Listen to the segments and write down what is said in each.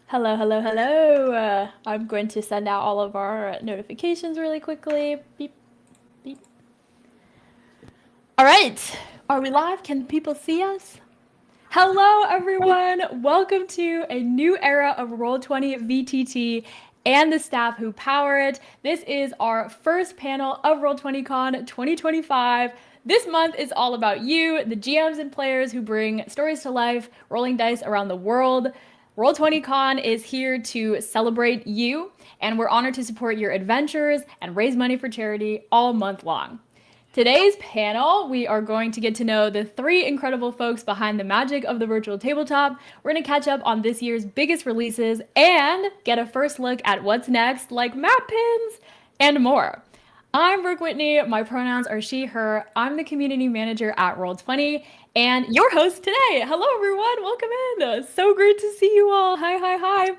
Hello, hello, hello. I'm going to send out all of our notifications really quickly. Beep, beep. All right. Are we live? Can people see us? Hello, everyone. Welcome to a new era of Roll20 VTT and the staff who power it. This is our first panel of Roll20Con 2025. This month is all about you, the GMs and players who bring stories to life, rolling dice around the world. Roll20Con is here to celebrate you, and we're honored to support your adventures and raise money for charity all month long. Today's panel, we are going to get to know the three incredible folks behind the magic of the virtual tabletop. We're going to catch up on this year's biggest releases and get a first look at what's next, like map pins and more. I'm Brooke Whitney. My pronouns are she, her. I'm the community manager at Roll20 and your host today. Hello, everyone. Welcome in. So great to see you all. Hi, hi, hi.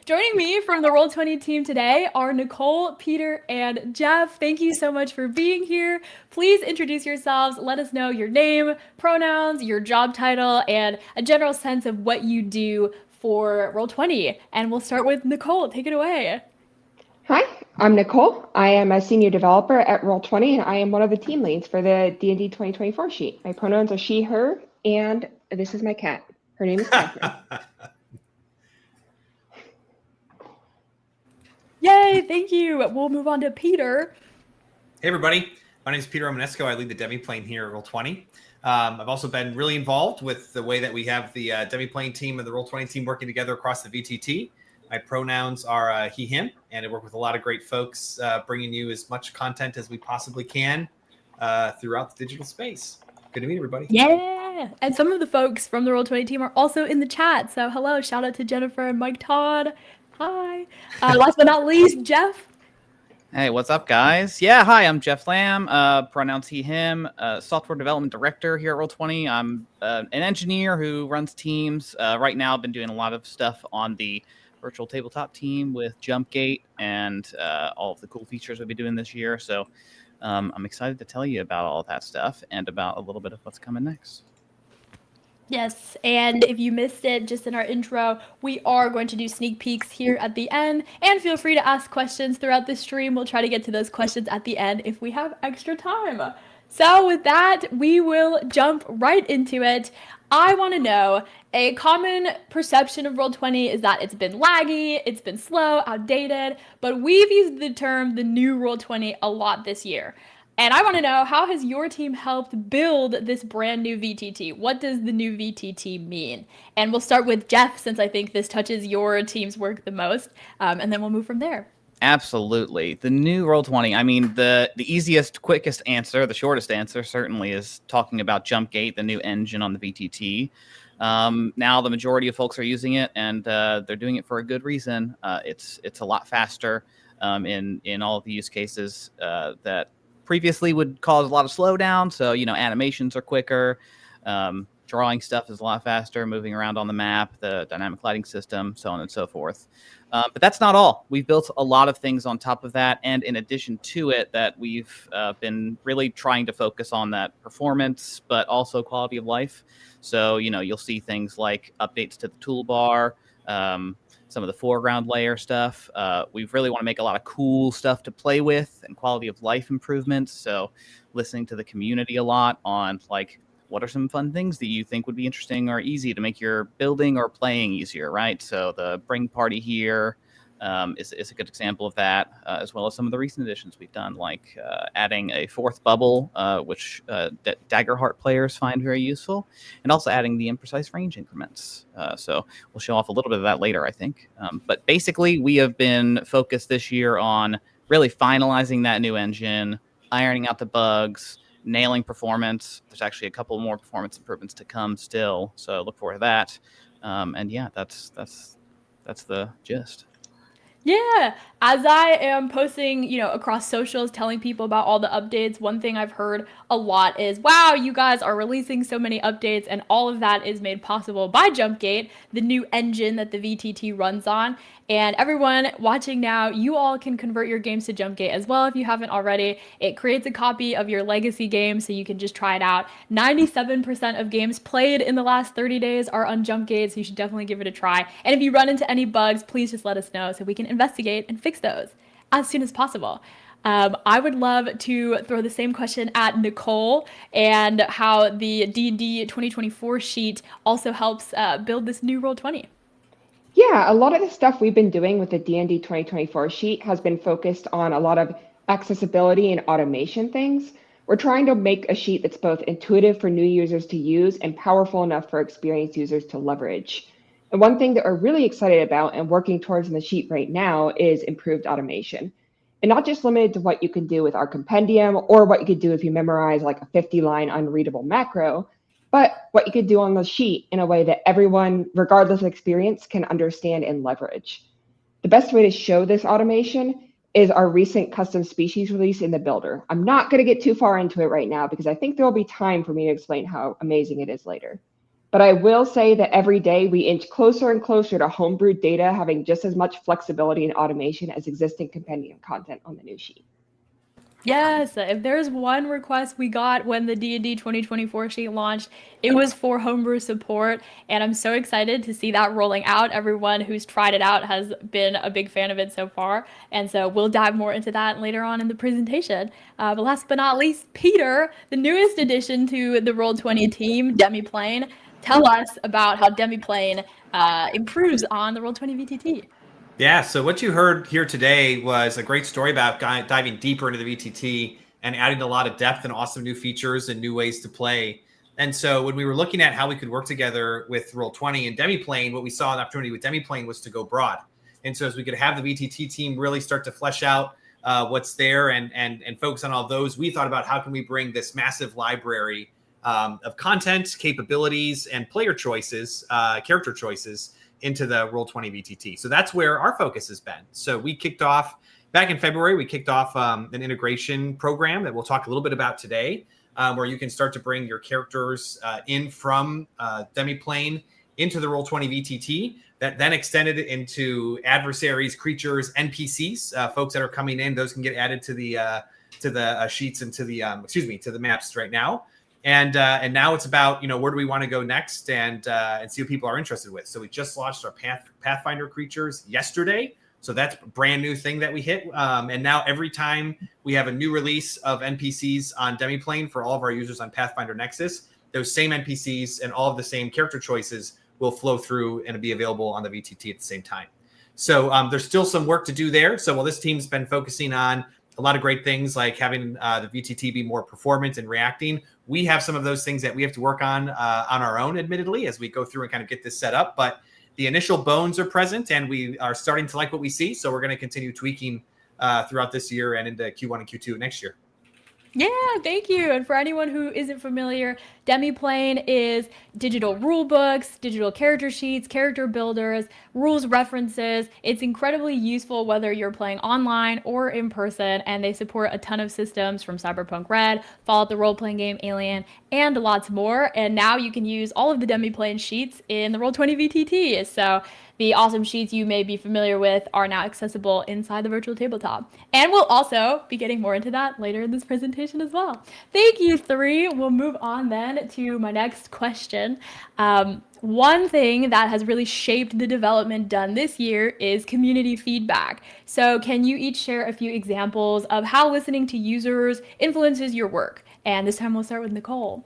Joining me from the Roll20 team today are Nicole, Peter, and Jeff. Thank you so much for being here. Please introduce yourselves. Let us know your name, pronouns, your job title, and a general sense of what you do for Roll20. And we'll start with Nicole. Take it away. Hi, I'm Nicole. I am a senior developer at Roll20, and I am one of the team leads for the D&D 2024 sheet. My pronouns are she, her, and this is my cat. Her name is Catherine. Yay, thank you. We'll move on to Peter. Hey, everybody. My name is Peter Romanesco. I lead the demi-plane here at Roll20. I've also been really involved with the way that we have the demi-plane team and the Roll20 team working together across the VTT. My pronouns are he, him, and I work with a lot of great folks bringing you as much content as we possibly can throughout the digital space. Good to meet everybody. Yeah. And some of the folks from the Roll20 team are also in the chat. So hello, shout out to Jennifer and Mike Todd. Hi. Last but not least, Jeff. Hey, what's up, guys? Yeah, hi, I'm Jeff Lamb, pronouns he, him, software development director here at Roll20. I'm an engineer who runs teams. Right now, I've been doing a lot of stuff on the virtual tabletop team with JumpGate and all of the cool features we'll be doing this year. So I'm excited to tell you about all of that stuff and about a little bit of what's coming next. Yes, and if you missed it just in our intro, we are going to do sneak peeks here at the end, and feel free to ask questions throughout the stream. We'll try to get to those questions at the end if we have extra time. So with that, we will jump right into it. I want to know, a common perception of Roll20 is that it's been laggy, it's been slow, outdated, but we've used the term the new Roll20 a lot this year. And I want to know, how has your team helped build this brand new VTT? What does the new VTT mean? And we'll start with Jeff, since I think this touches your team's work the most, and then we'll move from there. Absolutely. The new Roll20, I mean, the easiest, quickest answer, the shortest answer certainly is talking about JumpGate, the new engine on the VTT. Now the majority of folks are using it, and they're doing it for a good reason. It's a lot faster in all of the use cases that previously would cause a lot of slowdown. So, animations are quicker. Drawing stuff is a lot faster, moving around on the map, the dynamic lighting system, so on and so forth. But that's not all. We've built a lot of things on top of that. And in addition to it, that we've been really trying to focus on that performance, but also quality of life. So, you'll see things like updates to the toolbar, some of the foreground layer stuff. We really want to make a lot of cool stuff to play with and quality of life improvements. So listening to the community a lot on what are some fun things that you think would be interesting or easy to make your building or playing easier, right? So the Bring Party here is a good example of that, as well as some of the recent additions we've done, like adding a fourth bubble, which Daggerheart players find very useful, and also adding the imprecise range increments. So we'll show off a little bit of that later, I think. But basically, we have been focused this year on really finalizing that new engine, ironing out the bugs, nailing performance. There's actually a couple more performance improvements to come still, so look forward to that. And yeah, that's the gist. Yeah, as I am posting, across socials, telling people about all the updates, one thing I've heard a lot is, wow, you guys are releasing so many updates, and all of that is made possible by JumpGate, the new engine that the VTT runs on. And everyone watching now, you all can convert your games to JumpGate as well if you haven't already. It creates a copy of your legacy game so you can just try it out. 97% of games played in the last 30 days are on JumpGate, so you should definitely give it a try. And if you run into any bugs, please just let us know so we can investigate and fix those as soon as possible. I would love to throw the same question at Nicole and how the D&D 2024 sheet also helps build this new Roll20. Yeah, a lot of the stuff we've been doing with the D&D 2024 sheet has been focused on a lot of accessibility and automation things. We're trying to make a sheet that's both intuitive for new users to use and powerful enough for experienced users to leverage. And one thing that we're really excited about and working towards in the sheet right now is improved automation. And not just limited to what you can do with our compendium or what you could do if you memorize like a 50-line unreadable macro, but what you could do on the sheet in a way that everyone, regardless of experience, can understand and leverage. The best way to show this automation is our recent custom species release in the builder. I'm not going to get too far into it right now because I think there will be time for me to explain how amazing it is later. But I will say that every day we inch closer and closer to homebrewed data having just as much flexibility and automation as existing compendium content on the new sheet. Yes, if there's one request we got when the D&D 2024 sheet launched, it was for homebrew support, and I'm so excited to see that rolling out. Everyone who's tried it out has been a big fan of it so far, and so we'll dive more into that later on in the presentation. But last but not least, Peter, the newest addition to the Roll20 team, Demiplane. Tell us about how Demiplane improves on the Roll20 VTT. Yeah, so what you heard here today was a great story about diving deeper into the VTT and adding a lot of depth and awesome new features and new ways to play. And so when we were looking at how we could work together with Roll20 and Demiplane, what we saw an opportunity with Demiplane was to go broad. And so as we could have the VTT team really start to flesh out what's there and focus on all those, we thought about how can we bring this massive library of content, capabilities, and player choices, character choices into the Roll20 VTT. So that's where our focus has been. So we kicked off back in February, we kicked off an integration program that we'll talk a little bit about today, where you can start to bring your characters in from Demiplane into the Roll20 VTT that then extended into adversaries, creatures, NPCs, folks that are coming in. Those can get added to the sheets and to the maps right now. And now it's about, where do we want to go next and see what people are interested with. So we just launched our Pathfinder creatures yesterday. So that's a brand new thing that we hit. And now every time we have a new release of NPCs on Demiplane for all of our users on Pathfinder Nexus, those same NPCs and all of the same character choices will flow through and be available on the VTT at the same time. So there's still some work to do there. So while this team's been focusing on a lot of great things like having the VTT be more performant and reacting, we have some of those things that we have to work on our own, admittedly, as we go through and kind of get this set up. But the initial bones are present and we are starting to like what we see. So we're going to continue tweaking throughout this year and into Q1 and Q2 next year. Yeah, thank you. And for anyone who isn't familiar, Demiplane is digital rule books, digital character sheets, character builders, rules references. It's incredibly useful whether you're playing online or in person, and they support a ton of systems from Cyberpunk Red, Fallout the role-playing game, Alien, and lots more. And now you can use all of the Demiplane sheets in the Roll20 VTT. So the awesome sheets you may be familiar with are now accessible inside the virtual tabletop. And we'll also be getting more into that later in this presentation as well. Thank you, three. We'll move on then to my next question. One thing that has really shaped the development done this year is community feedback. So can you each share a few examples of how listening to users influences your work? And this time we'll start with Nicole.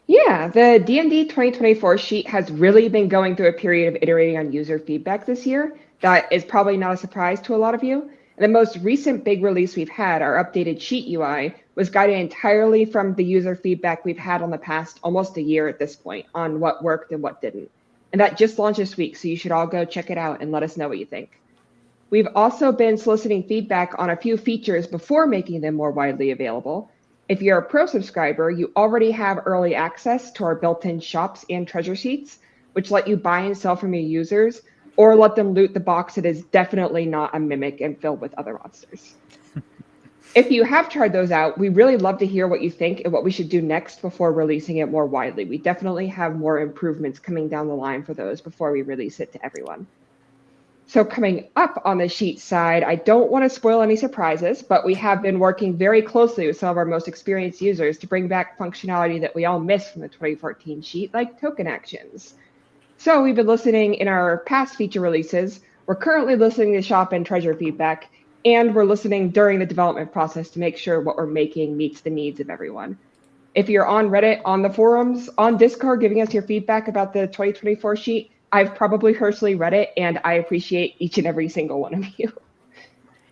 Yeah, the D&D 2024 sheet has really been going through a period of iterating on user feedback this year. That is probably not a surprise to a lot of you. And the most recent big release we've had, our updated sheet UI, was guided entirely from the user feedback we've had on the past almost a year at this point on what worked and what didn't. And that just launched this week, so you should all go check it out and let us know what you think. We've also been soliciting feedback on a few features before making them more widely available. If you're a pro subscriber, you already have early access to our built-in shops and treasure sheets, which let you buy and sell from your users, or let them loot the box that is definitely not a mimic and filled with other monsters. If you have tried those out, we really love to hear what you think and what we should do next before releasing it more widely. We definitely have more improvements coming down the line for those before we release it to everyone. So coming up on the sheet side, I don't want to spoil any surprises, but we have been working very closely with some of our most experienced users to bring back functionality that we all missed from the 2014 sheet, like token actions. So we've been listening in our past feature releases. We're currently listening to shop and treasure feedback, and we're listening during the development process to make sure what we're making meets the needs of everyone. If you're on Reddit, on the forums, on Discord, giving us your feedback about the 2024 sheet, I've probably personally read it, and I appreciate each and every single one of you.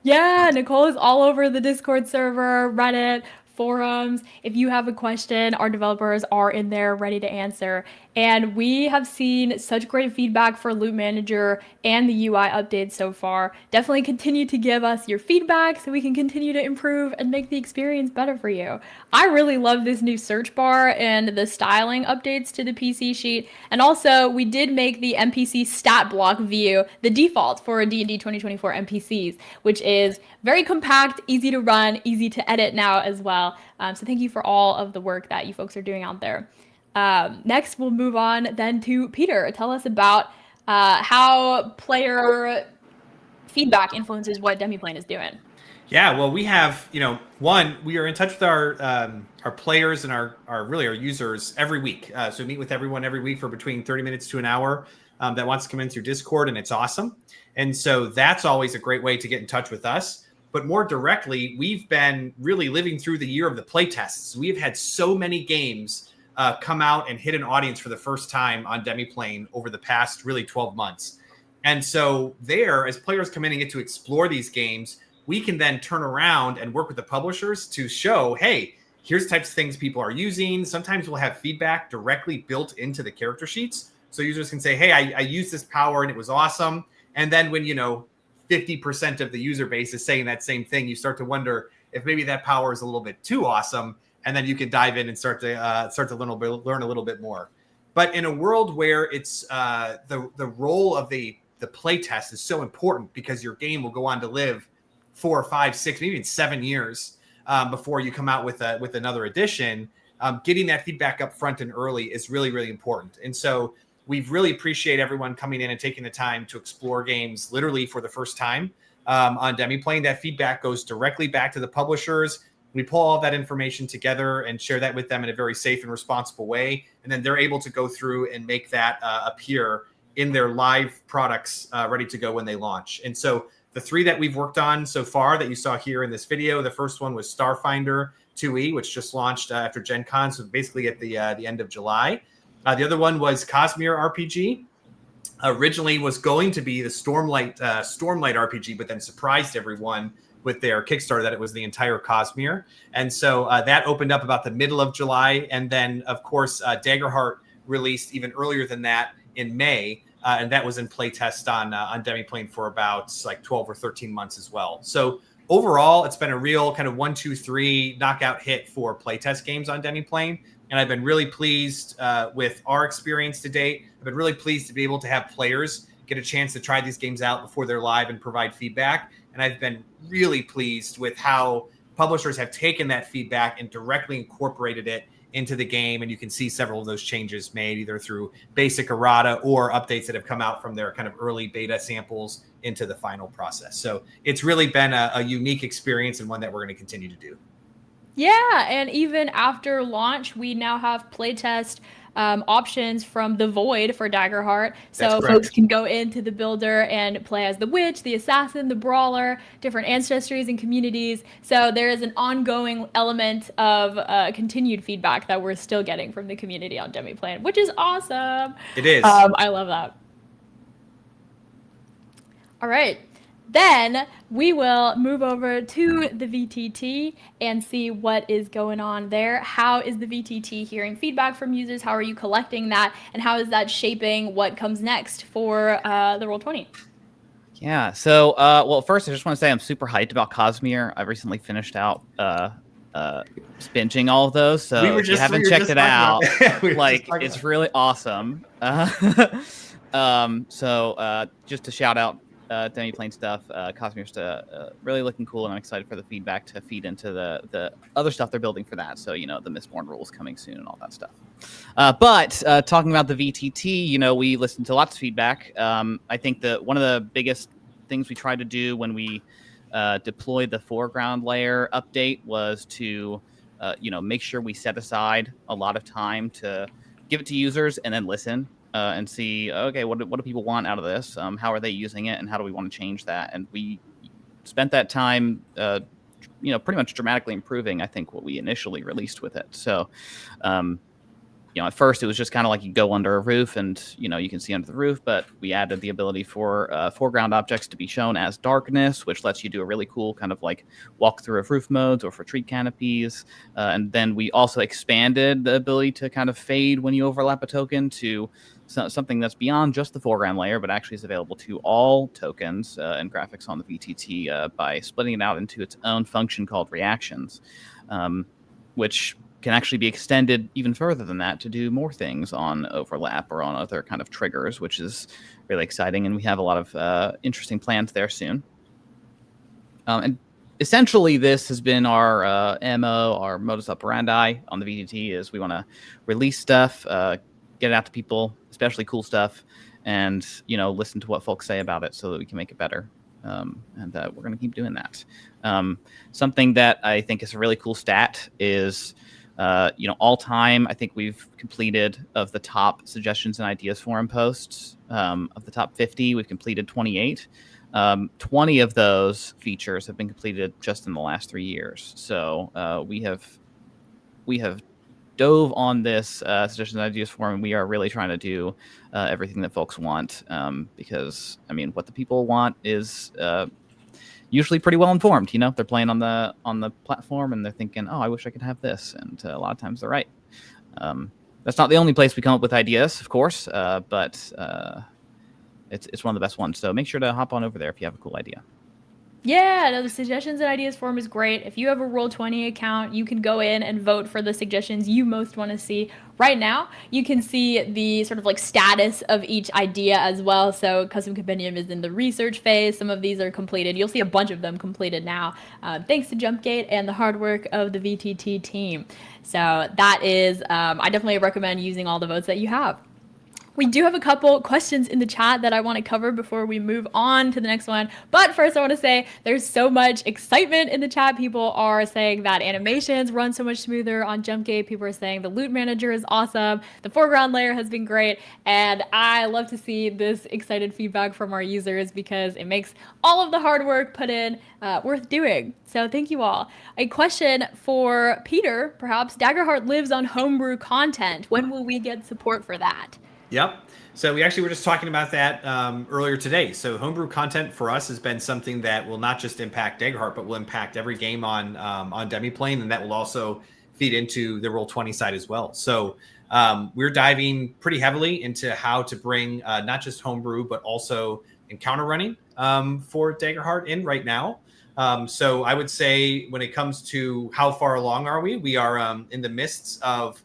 Yeah, Nicole is all over the Discord server, Reddit, forums. If you have a question, our developers are in there ready to answer. And we have seen such great feedback for Loot Manager and the UI updates so far. Definitely continue to give us your feedback so we can continue to improve and make the experience better for you. I really love this new search bar and the styling updates to the PC sheet. And also, we did make the NPC stat block view the default for D&D 2024 NPCs, which is very compact, easy to run, easy to edit now as well. So thank you for all of the work that you folks are doing out there. Next, we'll move on then to Peter. Tell us about how player feedback influences what Demiplane is doing. Yeah, well, we have, we are in touch with our players and our users every week. So we meet with everyone every week for between 30 minutes to an hour that wants to come in through Discord, and it's awesome. And so that's always a great way to get in touch with us. But more directly, we've been really living through the year of the playtests. We've had so many games come out and hit an audience for the first time on Demiplane over the past really 12 months. And so there, as players come in and get to explore these games, we can then turn around and work with the publishers to show, hey, here's types of things people are using. Sometimes we'll have feedback directly built into the character sheets. So users can say, hey, I used this power and it was awesome. And then when, 50% of the user base is saying that same thing, you start to wonder if maybe that power is a little bit too awesome. And then you can dive in and start to learn a little bit more. But in a world where it's the role of the playtest is so important because your game will go on to live 4 or 5, 6, maybe even 7 years before you come out with another edition, getting that feedback up front and early is really, really important. And so we really appreciate everyone coming in and taking the time to explore games literally for the first time on Demiplane. That feedback goes directly back to the publishers. We pull all that information together and share that with them in a very safe and responsible way. And then they're able to go through and make that appear in their live products ready to go when they launch. And so the 3 that we've worked on so far that you saw here in this video, the first one was Starfinder 2E, which just launched after Gen Con, so basically at the end of July. The other one was Cosmere RPG. Originally was going to be the Stormlight RPG, but then surprised everyone with their Kickstarter that it was the entire Cosmere. And so that opened up about the middle of July. And then, of course, Daggerheart released even earlier than that in May. And that was in playtest on Demiplane for about 12 or 13 months as well. So overall, it's been a real kind of 1, 2, 3 knockout hit for playtest games on Demiplane. And I've been really pleased with our experience to date. I've been really pleased to be able to have players get a chance to try these games out before they're live and provide feedback. And I've been really pleased with how publishers have taken that feedback and directly incorporated it into the game. And you can see several of those changes made either through basic errata or updates that have come out from their kind of early beta samples into the final process. So it's really been a unique experience and one that we're going to continue to do. Yeah, and even after launch, we now have playtest options from the Void for Daggerheart. So folks can go into the builder and play as the witch, the assassin, the brawler, different ancestries and communities. So there is an ongoing element of continued feedback that we're still getting from the community on Demiplane, which is awesome. It is. I love that. All right. Then we will move over to the VTT and see what is going on there. How is the VTT hearing feedback from users? How are you collecting that? And how is that shaping what comes next for the Roll20? Yeah, so, well, first I just want to say I'm super hyped about Cosmere. I recently finished out binging all of those. So We were if you just- haven't we were checked just it talking out, about that. We were just like talking it's about really awesome. So just to shout out Demi Plane stuff, Cosmere's really looking cool, and I'm excited for the feedback to feed into the other stuff they're building for that. So, the Mistborn rules coming soon and all that stuff. But talking about the VTT, we listened to lots of feedback. I think that one of the biggest things we tried to do when we deployed the Foreground Layer update was to make sure we set aside a lot of time to give it to users and then listen and see, okay, what do people want out of this? How are they using it, and how do we want to change that? And we spent that time, pretty much dramatically improving, I think, what we initially released with it. So, at first it was just kind of like you go under a roof and, you can see under the roof, but we added the ability for foreground objects to be shown as darkness, which lets you do a really cool kind of like walkthrough of roof modes or for tree canopies. And then we also expanded the ability to kind of fade when you overlap a token to something that's beyond just the foreground layer, but actually is available to all tokens and graphics on the VTT by splitting it out into its own function called reactions, which can actually be extended even further than that to do more things on overlap or on other kind of triggers, which is really exciting. And we have a lot of interesting plans there soon. And essentially, this has been our MO, our modus operandi on the VTT, is we want to release stuff, get it out to people, especially cool stuff, and listen to what folks say about it so that we can make it better. And we're going to keep doing that. Something that I think is a really cool stat is all time, I think we've completed, of the top suggestions and ideas forum posts, of the top 50, we've completed 28. 20 of those features have been completed just in the last 3 years. So we have dove on this suggestions and ideas forum, and we are really trying to do everything that folks want, because what the people want is usually pretty well informed. They're playing on the platform and they're thinking, oh, I wish I could have this, and a lot of times they're right. That's not the only place we come up with ideas, of course, but it's one of the best ones. So make sure to hop on over there if you have a cool idea. Yeah, no, the suggestions and ideas forum is great. If you have a Roll20 account, you can go in and vote for the suggestions you most want to see. Right now, you can see the sort of like status of each idea as well. So Custom Compendium is in the research phase. Some of these are completed. You'll see a bunch of them completed now, thanks to Jumpgate and the hard work of the VTT team. So that is, I definitely recommend using all the votes that you have. We do have a couple questions in the chat that I want to cover before we move on to the next one. But first, I want to say there's so much excitement in the chat. People are saying that animations run so much smoother on Jumpgate. People are saying the loot manager is awesome. The foreground layer has been great. And I love to see this excited feedback from our users because it makes all of the hard work put in worth doing. So thank you all. A question for Peter, perhaps. Daggerheart lives on homebrew content. When will we get support for that? Yep. So we actually were just talking about that earlier today. So homebrew content for us has been something that will not just impact Daggerheart, but will impact every game on Demiplane, and that will also feed into the Roll20 side as well. So we're diving pretty heavily into how to bring not just homebrew, but also encounter running for Daggerheart in right now. So I would say when it comes to how far along are we, we are in the midst of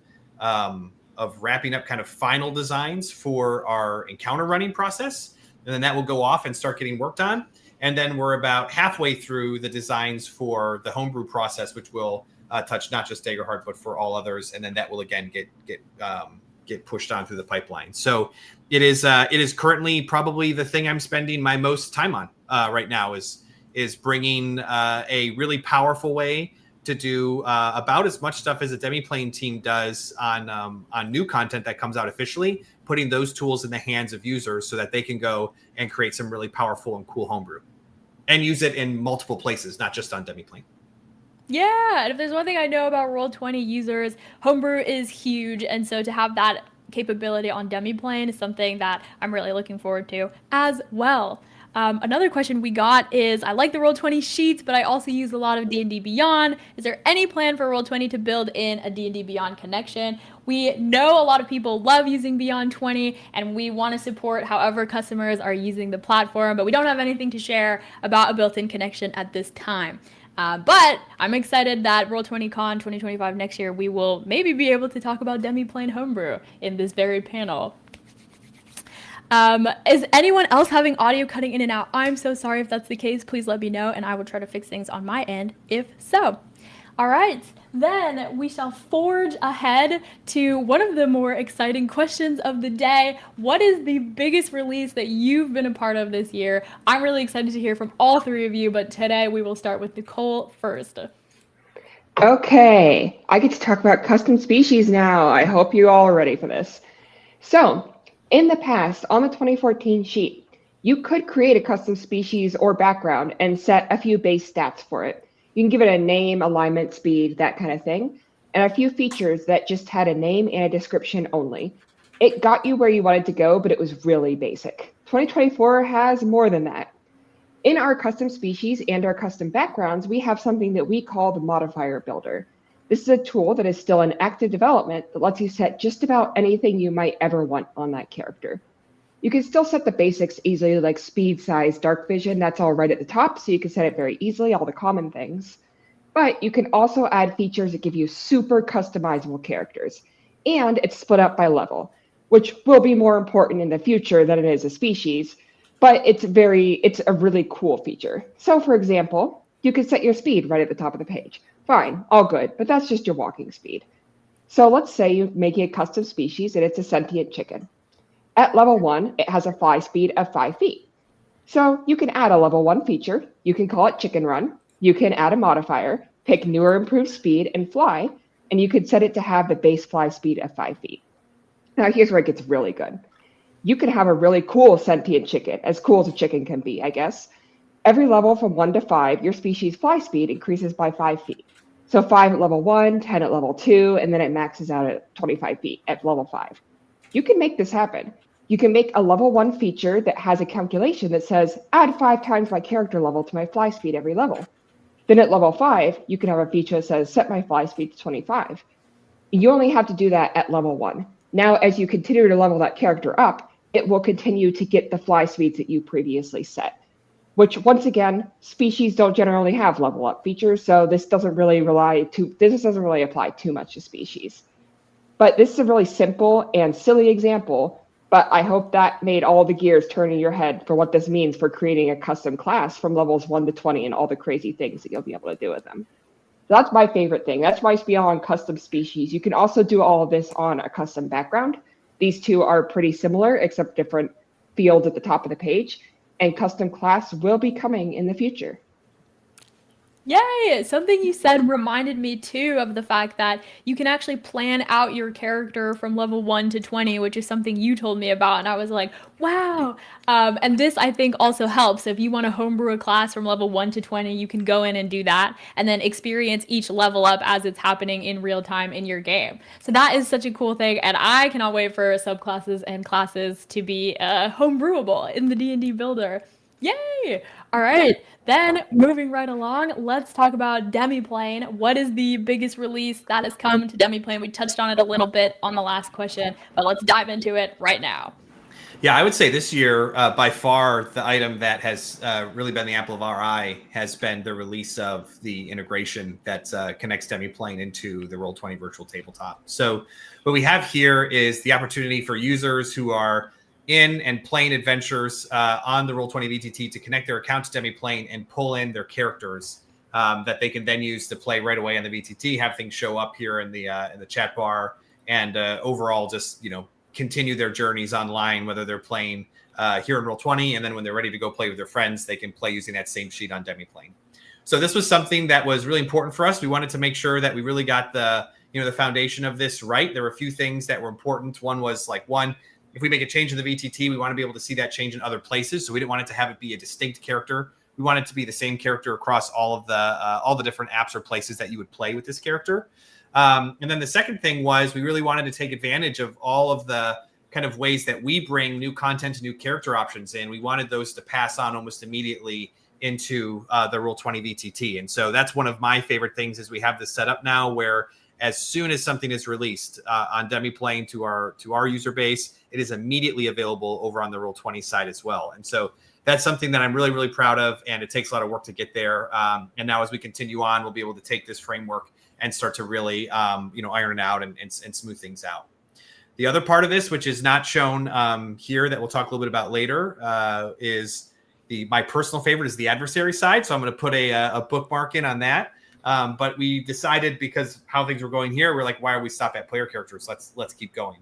wrapping up kind of final designs for our encounter running process. And then that will go off and start getting worked on. And then we're about halfway through the designs for the homebrew process, which will touch not just Daggerheart, but for all others. And then that will again get pushed on through the pipeline. So it is currently probably the thing I'm spending my most time on right now is bringing a really powerful way to do about as much stuff as a Demiplane team does on new content that comes out officially, putting those tools in the hands of users so that they can go and create some really powerful and cool homebrew and use it in multiple places, not just on Demiplane. Yeah, and if there's one thing I know about Roll20 users, homebrew is huge, and so to have that capability on Demiplane is something that I'm really looking forward to as well. Another question we got is, I like the Roll20 sheets, but I also use a lot of D&D Beyond. Is there any plan for Roll20 to build in a D&D Beyond connection? We know a lot of people love using Beyond 20, and we want to support however customers are using the platform, but we don't have anything to share about a built-in connection at this time. But I'm excited that Roll20 Con 2025 next year, we will maybe be able to talk about Demiplane Homebrew in this very panel. Is anyone else having audio cutting in and out? I'm so sorry if that's the case. Please let me know, and I will try to fix things on my end if so. All right, then we shall forge ahead to one of the more exciting questions of the day. What is the biggest release that you've been a part of this year? I'm really excited to hear from all three of you, but today we will start with Nicole first. Okay, I get to talk about custom species now. I hope you all are ready for this. So, in the past, on the 2014 sheet, you could create a custom species or background and set a few base stats for it. You can give it a name, alignment, speed, that kind of thing, and a few features that just had a name and a description only. It got you where you wanted to go, but it was really basic. 2024 has more than that. In our custom species and our custom backgrounds, we have something that we call the modifier builder. This is a tool that is still in active development that lets you set just about anything you might ever want on that character. You can still set the basics easily, like speed, size, dark vision. That's all right at the top, so you can set it very easily, all the common things. But you can also add features that give you super customizable characters. And it's split up by level, which will be more important in the future than it is a species. But it's a really cool feature. So for example, you can set your speed right at the top of the page. Fine, all good, but that's just your walking speed. So let's say you're making a custom species and it's a sentient chicken. At level 1, it has a fly speed of 5 feet. So you can add a level 1 feature. You can call it Chicken Run. You can add a modifier, pick new or improved speed and fly, and you can set it to have the base fly speed of 5 feet. Now here's where it gets really good. You can have a really cool sentient chicken, as cool as a chicken can be, I guess. Every level from 1 to 5, your species fly speed increases by 5 feet. So 5 at level 1, 10 at level 2, and then it maxes out at 25 feet at level 5. You can make this happen. You can make a level 1 feature that has a calculation that says, add 5 times my character level to my fly speed every level. Then at level 5, you can have a feature that says, set my fly speed to 25. You only have to do that at level 1. Now, as you continue to level that character up, it will continue to get the fly speeds that you previously set, which once again, species don't generally have level up features, so this doesn't really apply too much to species. But this is a really simple and silly example, but I hope that made all the gears turn in your head for what this means for creating a custom class from levels 1 to 20 and all the crazy things that you'll be able to do with them. So that's my favorite thing. That's my spiel on custom species. You can also do all of this on a custom background. These two are pretty similar, except different fields at the top of the page. And custom class will be coming in the future. Yay! Something you said reminded me too of the fact that you can actually plan out your character from level 1 to 20, which is something you told me about, and I was like, wow! And this, I think, also helps. If you want to homebrew a class from level 1 to 20, you can go in and do that, and then experience each level up as it's happening in real time in your game. So that is such a cool thing, and I cannot wait for subclasses and classes to be homebrewable in the D&D Builder. Yay! All right, then moving right along, let's talk about Demiplane. What is the biggest release that has come to Demiplane? We touched on it a little bit on the last question, but let's dive into it right now. Yeah, I would say this year, by far, the item that has really been the apple of our eye has been the release of the integration that connects Demiplane into the Roll20 virtual tabletop. So what we have here is the opportunity for users who are in and playing adventures on the Roll20 VTT to connect their account to Demiplane and pull in their characters that they can then use to play right away on the VTT, have things show up here in the chat bar, and overall just, continue their journeys online, whether they're playing here in Roll20, and then when they're ready to go play with their friends, they can play using that same sheet on Demiplane. So this was something that was really important for us. We wanted to make sure that we really got the foundation of this right. There were a few things that were important. One was if we make a change in the VTT, we want to be able to see that change in other places. So we didn't want it to have it be a distinct character. We want it to be the same character across all the different apps or places that you would play with this character. And then the second thing was we really wanted to take advantage of all of the kind of ways that we bring new content and new character options in. We wanted those to pass on almost immediately into the Roll20 VTT. And so that's one of my favorite things is we have this set up now where as soon as something is released on Demiplane to our user base, it is immediately available over on the Roll20 side as well. And so that's something that I'm really, really proud of, and it takes a lot of work to get there. And now as we continue on, we'll be able to take this framework and start to really, iron it out and smooth things out. The other part of this, which is not shown here, that we'll talk a little bit about later, is my personal favorite is the adversary side. So I'm going to put a bookmark in on that. But we decided, because how things were going here, we're like, why are we stop at player characters? Let's keep going.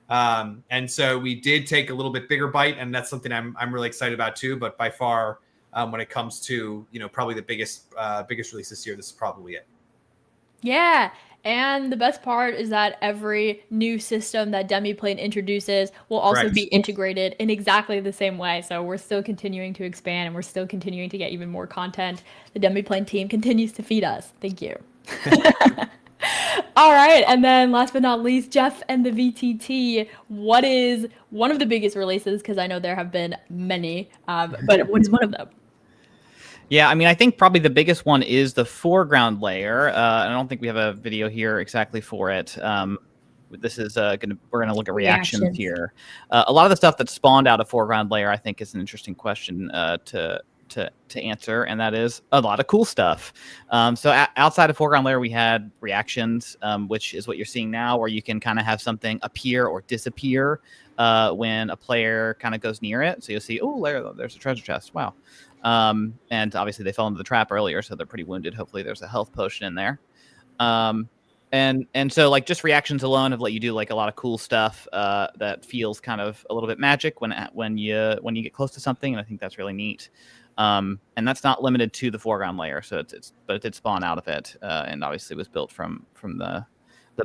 And so we did take a little bit bigger bite, and that's something I'm really excited about too. But by far, when it comes to probably the biggest release this year, this is probably it. Yeah, and the best part is that every new system that Demiplane introduces will also Correct. be integrated in exactly the same way. So we're still continuing to expand, and we're still continuing to get even more content. The Demiplane team continues to feed us. Thank you. All right, and then last but not least, Jeff and the VTT. What is one of the biggest releases? Because I know there have been many, but what is one of them? Yeah, I mean, I think probably the biggest one is the foreground layer. I don't think we have a video here exactly for it. This is we're gonna look at reactions here. A lot of the stuff that spawned out of foreground layer, I think, is an interesting question to answer, and that is a lot of cool stuff. So outside of foreground layer, we had reactions, which is what you're seeing now, where you can kind of have something appear or disappear when a player kind of goes near it. So you'll see, oh, there's a treasure chest. Wow. And obviously they fell into the trap earlier, so they're pretty wounded. Hopefully there's a health potion in there. And so like just reactions alone have let you do like a lot of cool stuff that feels kind of a little bit magic when you get close to something, and I think that's really neat. And that's not limited to the foreground layer, so but it did spawn out of it, and obviously was built from the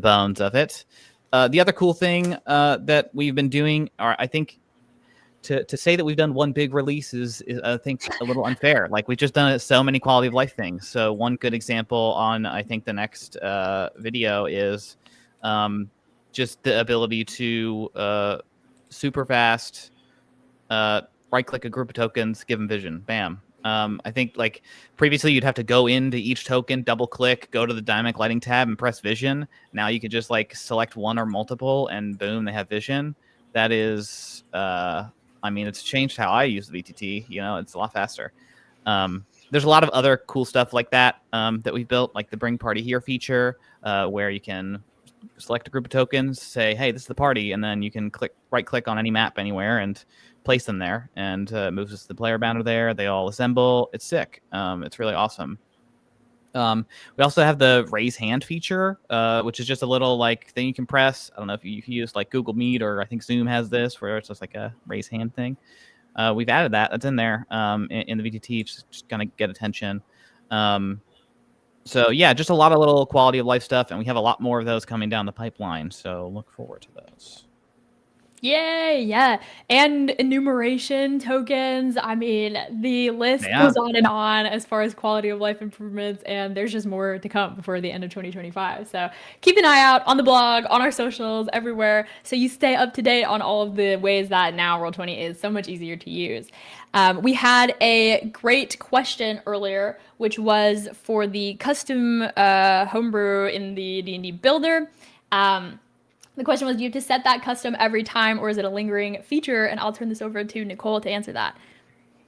bones of it. The other cool thing that we've been doing, or I think to say that we've done one big release is I think a little unfair. Like, we've just done so many quality of life things. So one good example on, I think, the next video is just the ability to super fast right click a group of tokens, give them vision, bam. I think like previously you'd have to go into each token, double click, go to the dynamic lighting tab and press vision. Now you could just like select one or multiple and boom, they have vision. That is I mean, it's changed how I use the VTT. It's a lot faster. There's a lot of other cool stuff like that that we've built, like the Bring Party Here feature, where you can select a group of tokens, say, hey, this is the party, and then you can right-click on any map anywhere and place them there, and moves us to the player banner there. They all assemble. It's sick. It's really awesome. We also have the raise hand feature, which is just a little like thing you can press. I don't know if you use like Google Meet, or I think Zoom has this, where it's just like a raise hand thing. We've added that. That's in there in the VTT, just gonna get attention. So yeah, just a lot of little quality of life stuff, and we have a lot more of those coming down the pipeline. So look forward to those. Yay, yeah. And enumeration tokens. I mean, the list goes on as far as quality of life improvements, and there's just more to come before the end of 2025. So keep an eye out on the blog, on our socials, everywhere, so you stay up to date on all of the ways that now Roll20 is so much easier to use. We had a great question earlier, which was for the custom homebrew in the D&D builder. The question was, do you have to set that custom every time, or is it a lingering feature? And I'll turn this over to Nicole to answer that.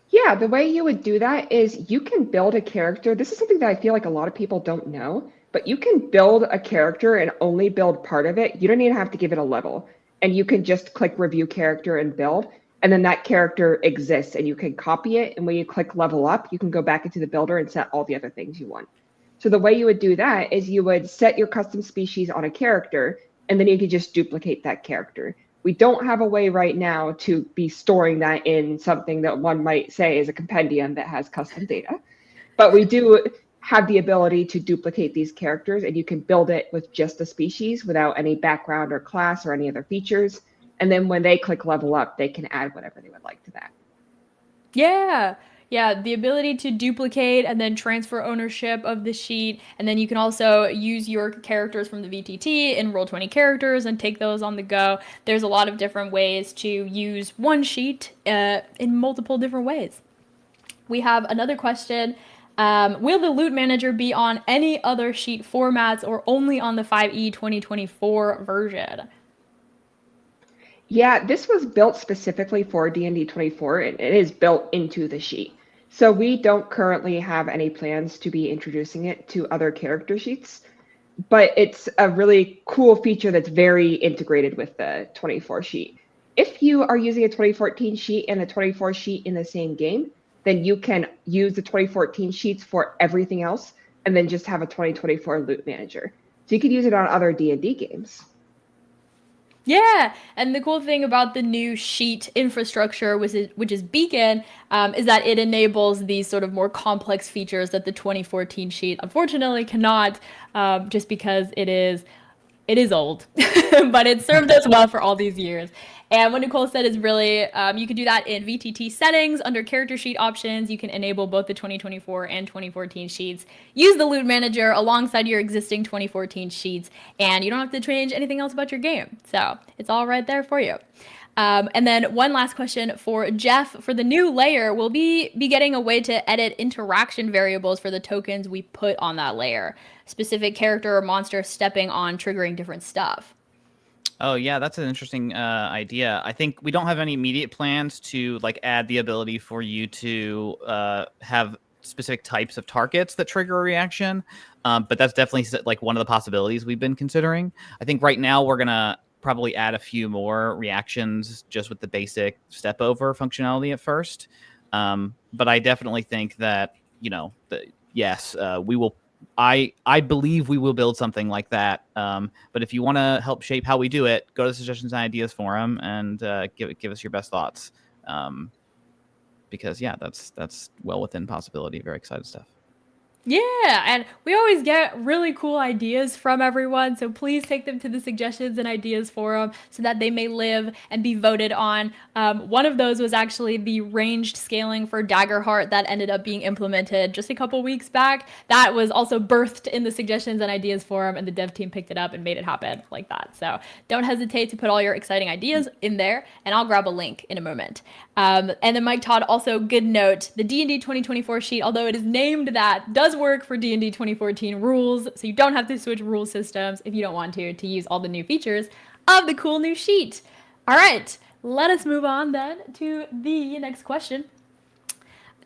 Yeah, the way you would do that is you can build a character. This is something that I feel like a lot of people don't know, but you can build a character and only build part of it. You don't even have to give it a level. And you can just click review character and build. And then that character exists, and you can copy it. And when you click level up, you can go back into the builder and set all the other things you want. So the way you would do that is you would set your custom species on a character, and then you can just duplicate that character. We don't have a way right now to be storing that in something that one might say is a compendium that has custom data. But we do have the ability to duplicate these characters, and you can build it with just a species without any background or class or any other features. And then when they click level up, they can add whatever they would like to that. Yeah. Yeah, the ability to duplicate and then transfer ownership of the sheet. And then you can also use your characters from the VTT in Roll20 characters and take those on the go. There's a lot of different ways to use one sheet in multiple different ways. We have another question Will the loot manager be on any other sheet formats or only on the 5e 2024 version? Yeah, this was built specifically for D&D 24, and it is built into the sheet. So we don't currently have any plans to be introducing it to other character sheets, but it's a really cool feature that's very integrated with the 24 sheet. If you are using a 2014 sheet and a 24 sheet in the same game, then you can use the 2014 sheets for everything else and then just have a 2024 loot manager. So you could use it on other D&D games. Yeah, and the cool thing about the new sheet infrastructure, which is Beacon, is that it enables these sort of more complex features that the 2014 sheet unfortunately cannot, just because it is old, but it served us well for all these years. And what Nicole said is really, you can do that in VTT settings under character sheet options. You can enable both the 2024 and 2014 sheets. Use the loot manager alongside your existing 2014 sheets, and you don't have to change anything else about your game. So it's all right there for you. And then one last question for Jeff. For the new layer, will we be getting a way to edit interaction variables for the tokens we put on that layer? Specific character or monster stepping on, triggering different stuff. Oh yeah, that's an interesting idea. I think we don't have any immediate plans to like add the ability for you to have specific types of targets that trigger a reaction, but that's definitely like one of the possibilities we've been considering. I think right now we're gonna probably add a few more reactions just with the basic step over functionality at first. But I definitely think that, yes, we will. I believe we will build something like that. But if you want to help shape how we do it, go to the suggestions and ideas forum and give us your best thoughts. Because yeah, that's well within possibility. Very excited stuff. Yeah, and we always get really cool ideas from everyone, so please take them to the suggestions and ideas forum so that they may live and be voted on. One of those was actually the ranged scaling for Daggerheart that ended up being implemented just a couple weeks back. That was also birthed in the suggestions and ideas forum, and the dev team picked it up and made it happen like that. So don't hesitate to put all your exciting ideas in there, and I'll grab a link in a moment. And then Mike Todd, also good note, the D&D 2024 sheet, although it is named that, does work for D&D 2014 rules, so you don't have to switch rule systems if you don't want to use all the new features of the cool new sheet. All right, let us move on then to the next question.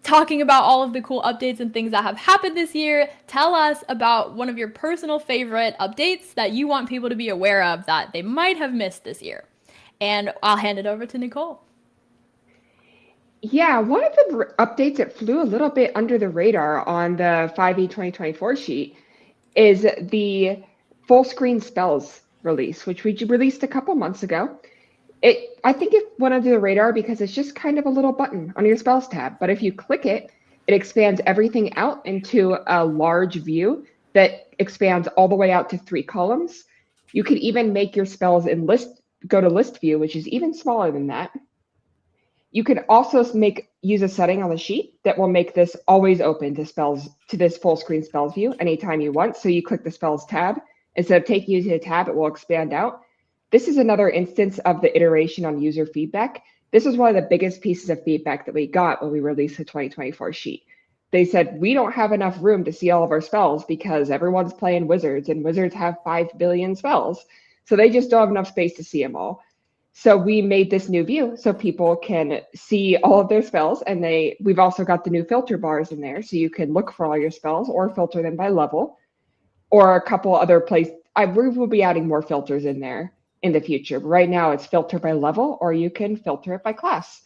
Talking about all of the cool updates and things that have happened this year, tell us about one of your personal favorite updates that you want people to be aware of that they might have missed this year. And I'll hand it over to Nicole. Yeah, one of the updates that flew a little bit under the radar on the 5e 2024 sheet is the full screen spells release, which we released a couple months ago. I think it went under the radar because it's just kind of a little button on your spells tab, but if you click it, it expands everything out into a large view that expands all the way out to 3 columns. You can even make your spells in go to list view, which is even smaller than that. You can also use a setting on the sheet that will make this always open to this full screen spells view anytime you want. So you click the spells tab. Instead of taking you to the tab, it will expand out. This is another instance of the iteration on user feedback. This is one of the biggest pieces of feedback that we got when we released the 2024 sheet. They said, we don't have enough room to see all of our spells because everyone's playing wizards and wizards have 5 billion spells. So they just don't have enough space to see them all. So we made this new view so people can see all of their spells, and we've also got the new filter bars in there so you can look for all your spells or filter them by level, or a couple other places. We will be adding more filters in there in the future. But right now it's filter by level, or you can filter it by class.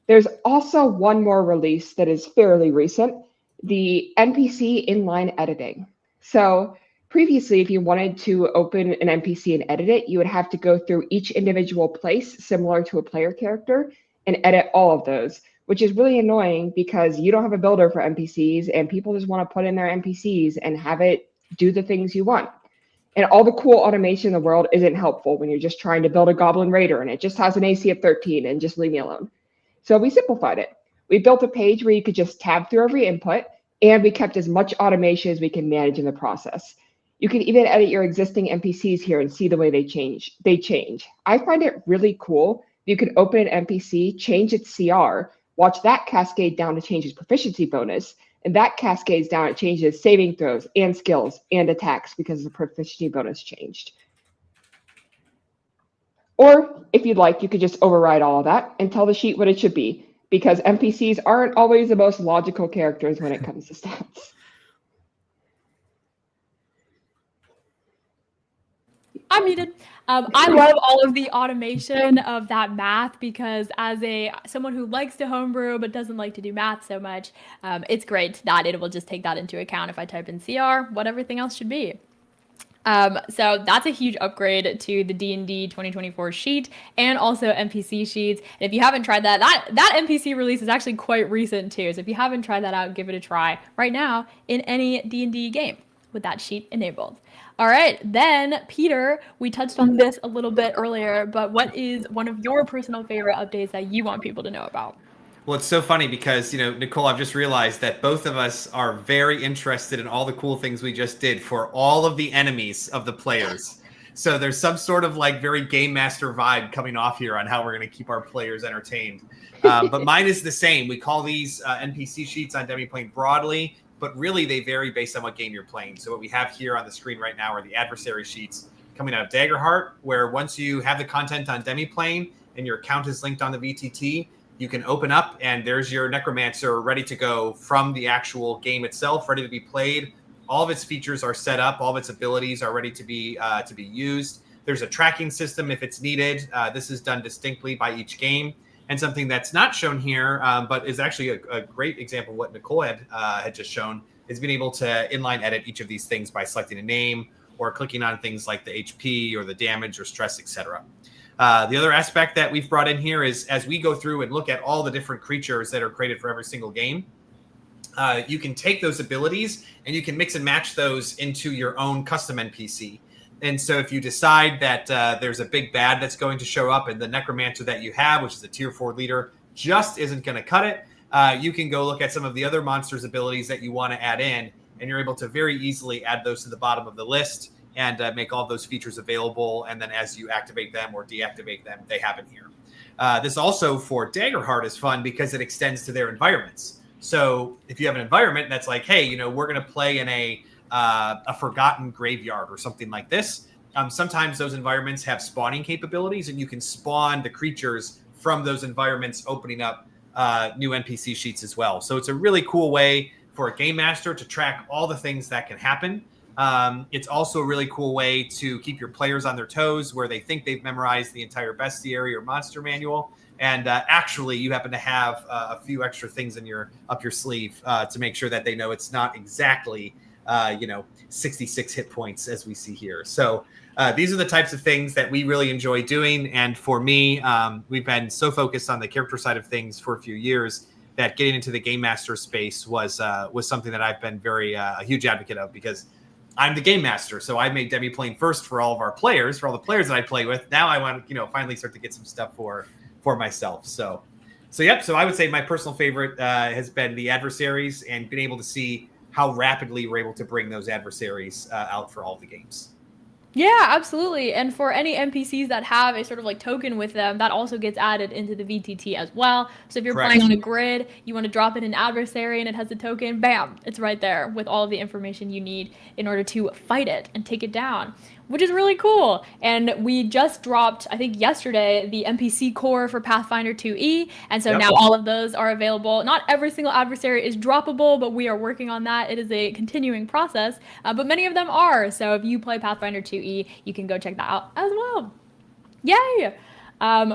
There's also one more release that is fairly recent, the NPC inline editing. So previously, if you wanted to open an NPC and edit it, you would have to go through each individual place similar to a player character and edit all of those, which is really annoying because you don't have a builder for NPCs and people just want to put in their NPCs and have it do the things you want. And all the cool automation in the world isn't helpful when you're just trying to build a Goblin Raider and it just has an AC of 13 and just leave me alone. So we simplified it. We built a page where you could just tab through every input, and we kept as much automation as we can manage in the process. You can even edit your existing NPCs here and see the way they change. I find it really cool. You can open an NPC, change its CR, watch that cascade down to change its proficiency bonus, And that cascades down. It changes saving throws and skills and attacks because the proficiency bonus changed. Or if you'd like, you could just override all of that and tell the sheet what it should be, because NPCs aren't always the most logical characters when it comes to stats. I'm muted. I love all of the automation of that math because as someone who likes to homebrew but doesn't like to do math so much, it's great that it will just take that into account if I type in CR, what everything else should be. So that's a huge upgrade to the D&D 2024 sheet and also NPC sheets. And if you haven't tried that NPC release is actually quite recent too. So if you haven't tried that out, give it a try right now in any D&D game with that sheet enabled. All right, then Peter, we touched on this a little bit earlier, but what is one of your personal favorite updates that you want people to know about? Well, it's so funny because, Nicole, I've just realized that both of us are very interested in all the cool things we just did for all of the enemies of the players. So there's some sort of like very game master vibe coming off here on how we're going to keep our players entertained. But mine is the same. We call these NPC sheets on Demiplane broadly, but really they vary based on what game you're playing. So what we have here on the screen right now are the adversary sheets coming out of Daggerheart, where once you have the content on Demiplane and your account is linked on the VTT, you can open up and there's your Necromancer ready to go from the actual game itself, ready to be played. All of its features are set up. All of its abilities are ready to be used. There's a tracking system if it's needed. This is done distinctly by each game. And something that's not shown here, but is actually a great example of what Nicole had just shown, is being able to inline edit each of these things by selecting a name or clicking on things like the HP or the damage or stress, etc. The other aspect that we've brought in here is as we go through and look at all the different creatures that are created for every single game, you can take those abilities and you can mix and match those into your own custom NPC. And so if you decide that there's a big bad that's going to show up and the Necromancer that you have, which is a tier 4 leader, just isn't going to cut it, you can go look at some of the other monsters' abilities that you want to add in, and you're able to very easily add those to the bottom of the list and make all those features available. And then as you activate them or deactivate them, they happen here. This also for Daggerheart is fun because it extends to their environments. So if you have an environment that's like, hey, we're going to play in a forgotten graveyard or something like this. Sometimes those environments have spawning capabilities and you can spawn the creatures from those environments, opening up new NPC sheets as well. So it's a really cool way for a game master to track all the things that can happen. It's also a really cool way to keep your players on their toes where they think they've memorized the entire bestiary or monster manual. And actually, you happen to have a few extra things up your sleeve to make sure that they know it's not exactly 66 hit points as we see here. So these are the types of things that we really enjoy doing. And for me, we've been so focused on the character side of things for a few years that getting into the game master space was something that I've been a huge advocate of, because I'm the game master. So I made Demiplane first for all of our players, for all the players that I play with. Now I want to, finally start to get some stuff for myself. So yep. So I would say my personal favorite has been the adversaries and being able to see how rapidly we're able to bring those adversaries out for all the games. Yeah, absolutely. And for any NPCs that have a sort of like token with them, that also gets added into the VTT as well. So if you're playing on a grid, you want to drop in an adversary and it has a token, bam, it's right there with all of the information you need in order to fight it and take it down, which is really cool. And we just dropped, I think yesterday, the NPC core for Pathfinder 2e. And so now all of those are available. Not every single adversary is droppable, but we are working on that. It is a continuing process, but many of them are. So if you play Pathfinder 2e, you can go check that out as well. Yay!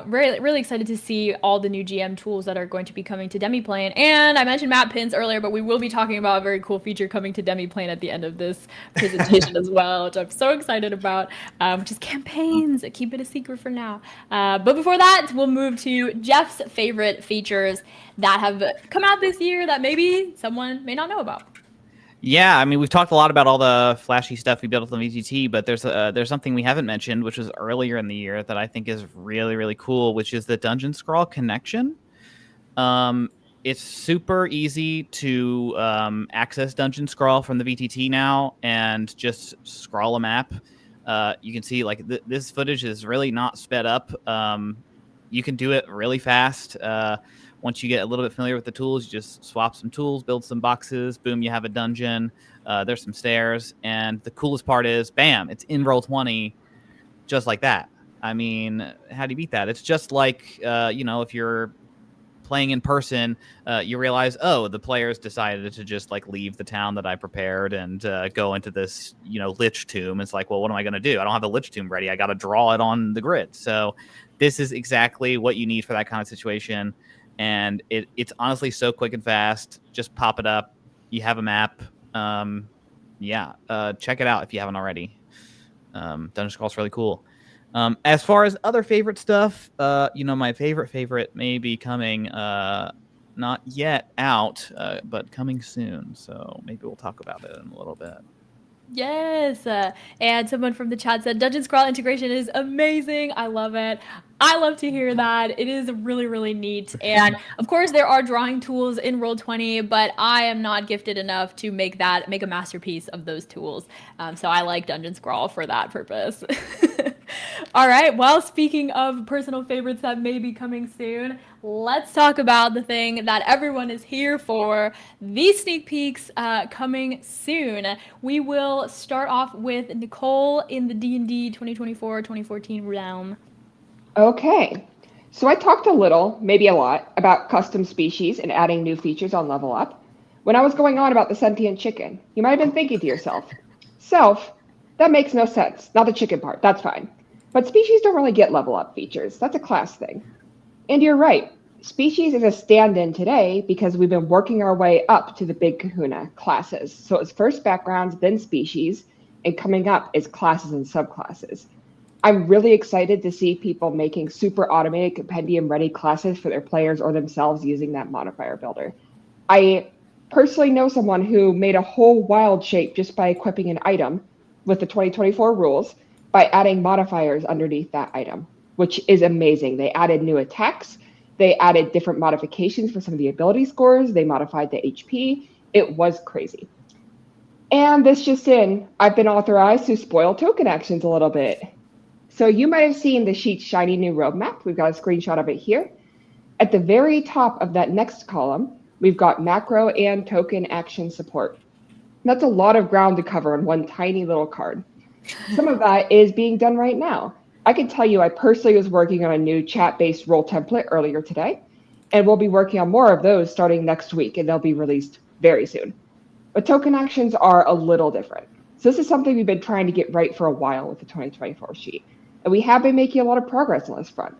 Really, really excited to see all the new GM tools that are going to be coming to Demiplane. And I mentioned map pins earlier, but we will be talking about a very cool feature coming to Demiplane at the end of this presentation as well, which I'm so excited about, which is campaigns. Keep it a secret for now. But before that, we'll move to Jeff's favorite features that have come out this year that maybe someone may not know about. Yeah, I mean, we've talked a lot about all the flashy stuff we built on VTT, but there's something we haven't mentioned, which was earlier in the year that I think is really, really cool, which is the Dungeon Scrawl connection. It's super easy to access Dungeon Scrawl from the VTT now and just scroll a map. You can see like this footage is really not sped up. You can do it really fast. Once you get a little bit familiar with the tools, you just swap some tools, build some boxes, boom, you have a dungeon. There's some stairs, and the coolest part is, bam, it's in Roll20 just like that. I mean, how do you beat that? It's just like, if you're playing in person, you realize, oh, the players decided to just like leave the town that I prepared and go into this, lich tomb. It's like, well, what am I going to do? I don't have the lich tomb ready. I got to draw it on the grid. So this is exactly what you need for that kind of situation. And it's honestly so quick and fast. Just pop it up. You have a map. Check it out if you haven't already. Dungeon Scroll's really cool. As far as other favorite stuff, my favorite may be coming, not yet out, but coming soon. So maybe we'll talk about it in a little bit. Yes, and someone from the chat said Dungeon Scroll integration is amazing. I love it. I love to hear that. It is really, really neat. And of course, there are drawing tools in Roll20, but I am not gifted enough to make a masterpiece of those tools. So I like Dungeon Scroll for that purpose. All right. Well, speaking of personal favorites that may be coming soon, let's talk about the thing that everyone is here for, these sneak peeks coming soon. We will start off with Nicole in the D&D 2024-2014 realm. Okay, so I talked a little, maybe a lot, about custom species and adding new features on Level Up. When I was going on about the sentient chicken, you might have been thinking to yourself, Self, that makes no sense. Not the chicken part, that's fine. But species don't really get Level Up features. That's a class thing. And you're right. Species is a stand-in today because we've been working our way up to the big kahuna, classes. So it's first backgrounds, then species, and coming up is classes and subclasses. I'm really excited to see people making super automated compendium-ready classes for their players or themselves using that modifier builder. I personally know someone who made a whole wild shape just by equipping an item with the 2024 rules by adding modifiers underneath that item, which is amazing. They added new attacks. They added different modifications for some of the ability scores. They modified the HP. It was crazy. And this just in, I've been authorized to spoil token actions a little bit. So you might have seen the sheet's shiny new roadmap. We've got a screenshot of it here. At the very top of that next column, we've got macro and token action support. That's a lot of ground to cover in one tiny little card. Some of that is being done right now. I can tell you I personally was working on a new chat-based role template earlier today, and we'll be working on more of those starting next week, and they'll be released very soon. But token actions are a little different. So this is something we've been trying to get right for a while with the 2024 sheet, and we have been making a lot of progress on this front.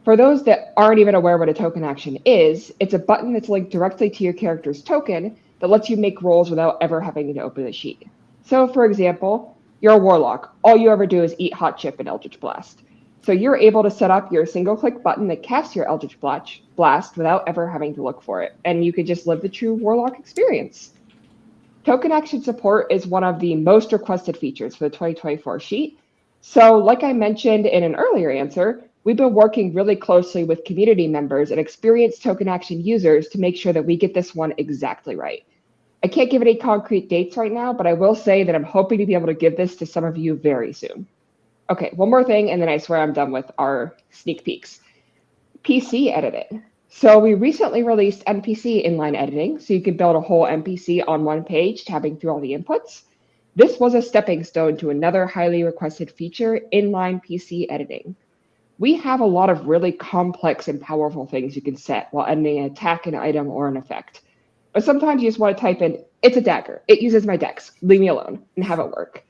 For those that aren't even aware what a token action is, it's a button that's linked directly to your character's token that lets you make rolls without ever having to open the sheet. So for example, you're a warlock. All you ever do is eat hot chip and Eldritch Blast. So you're able to set up your single click button that casts your Eldritch Blast without ever having to look for it. And you can just live the true warlock experience. Token action support is one of the most requested features for the 2024 sheet. So like I mentioned in an earlier answer, we've been working really closely with community members and experienced token action users to make sure that we get this one exactly right. I can't give any concrete dates right now, but I will say that I'm hoping to be able to give this to some of you very soon. Okay, one more thing, and then I swear I'm done with our sneak peeks. PC editing. So we recently released NPC inline editing, so you can build a whole NPC on one page, tabbing through all the inputs. This was a stepping stone to another highly requested feature, inline PC editing. We have a lot of really complex and powerful things you can set while editing an attack, an item, or an effect. But sometimes you just want to type in, it's a dagger, it uses my dex, leave me alone, and have it work.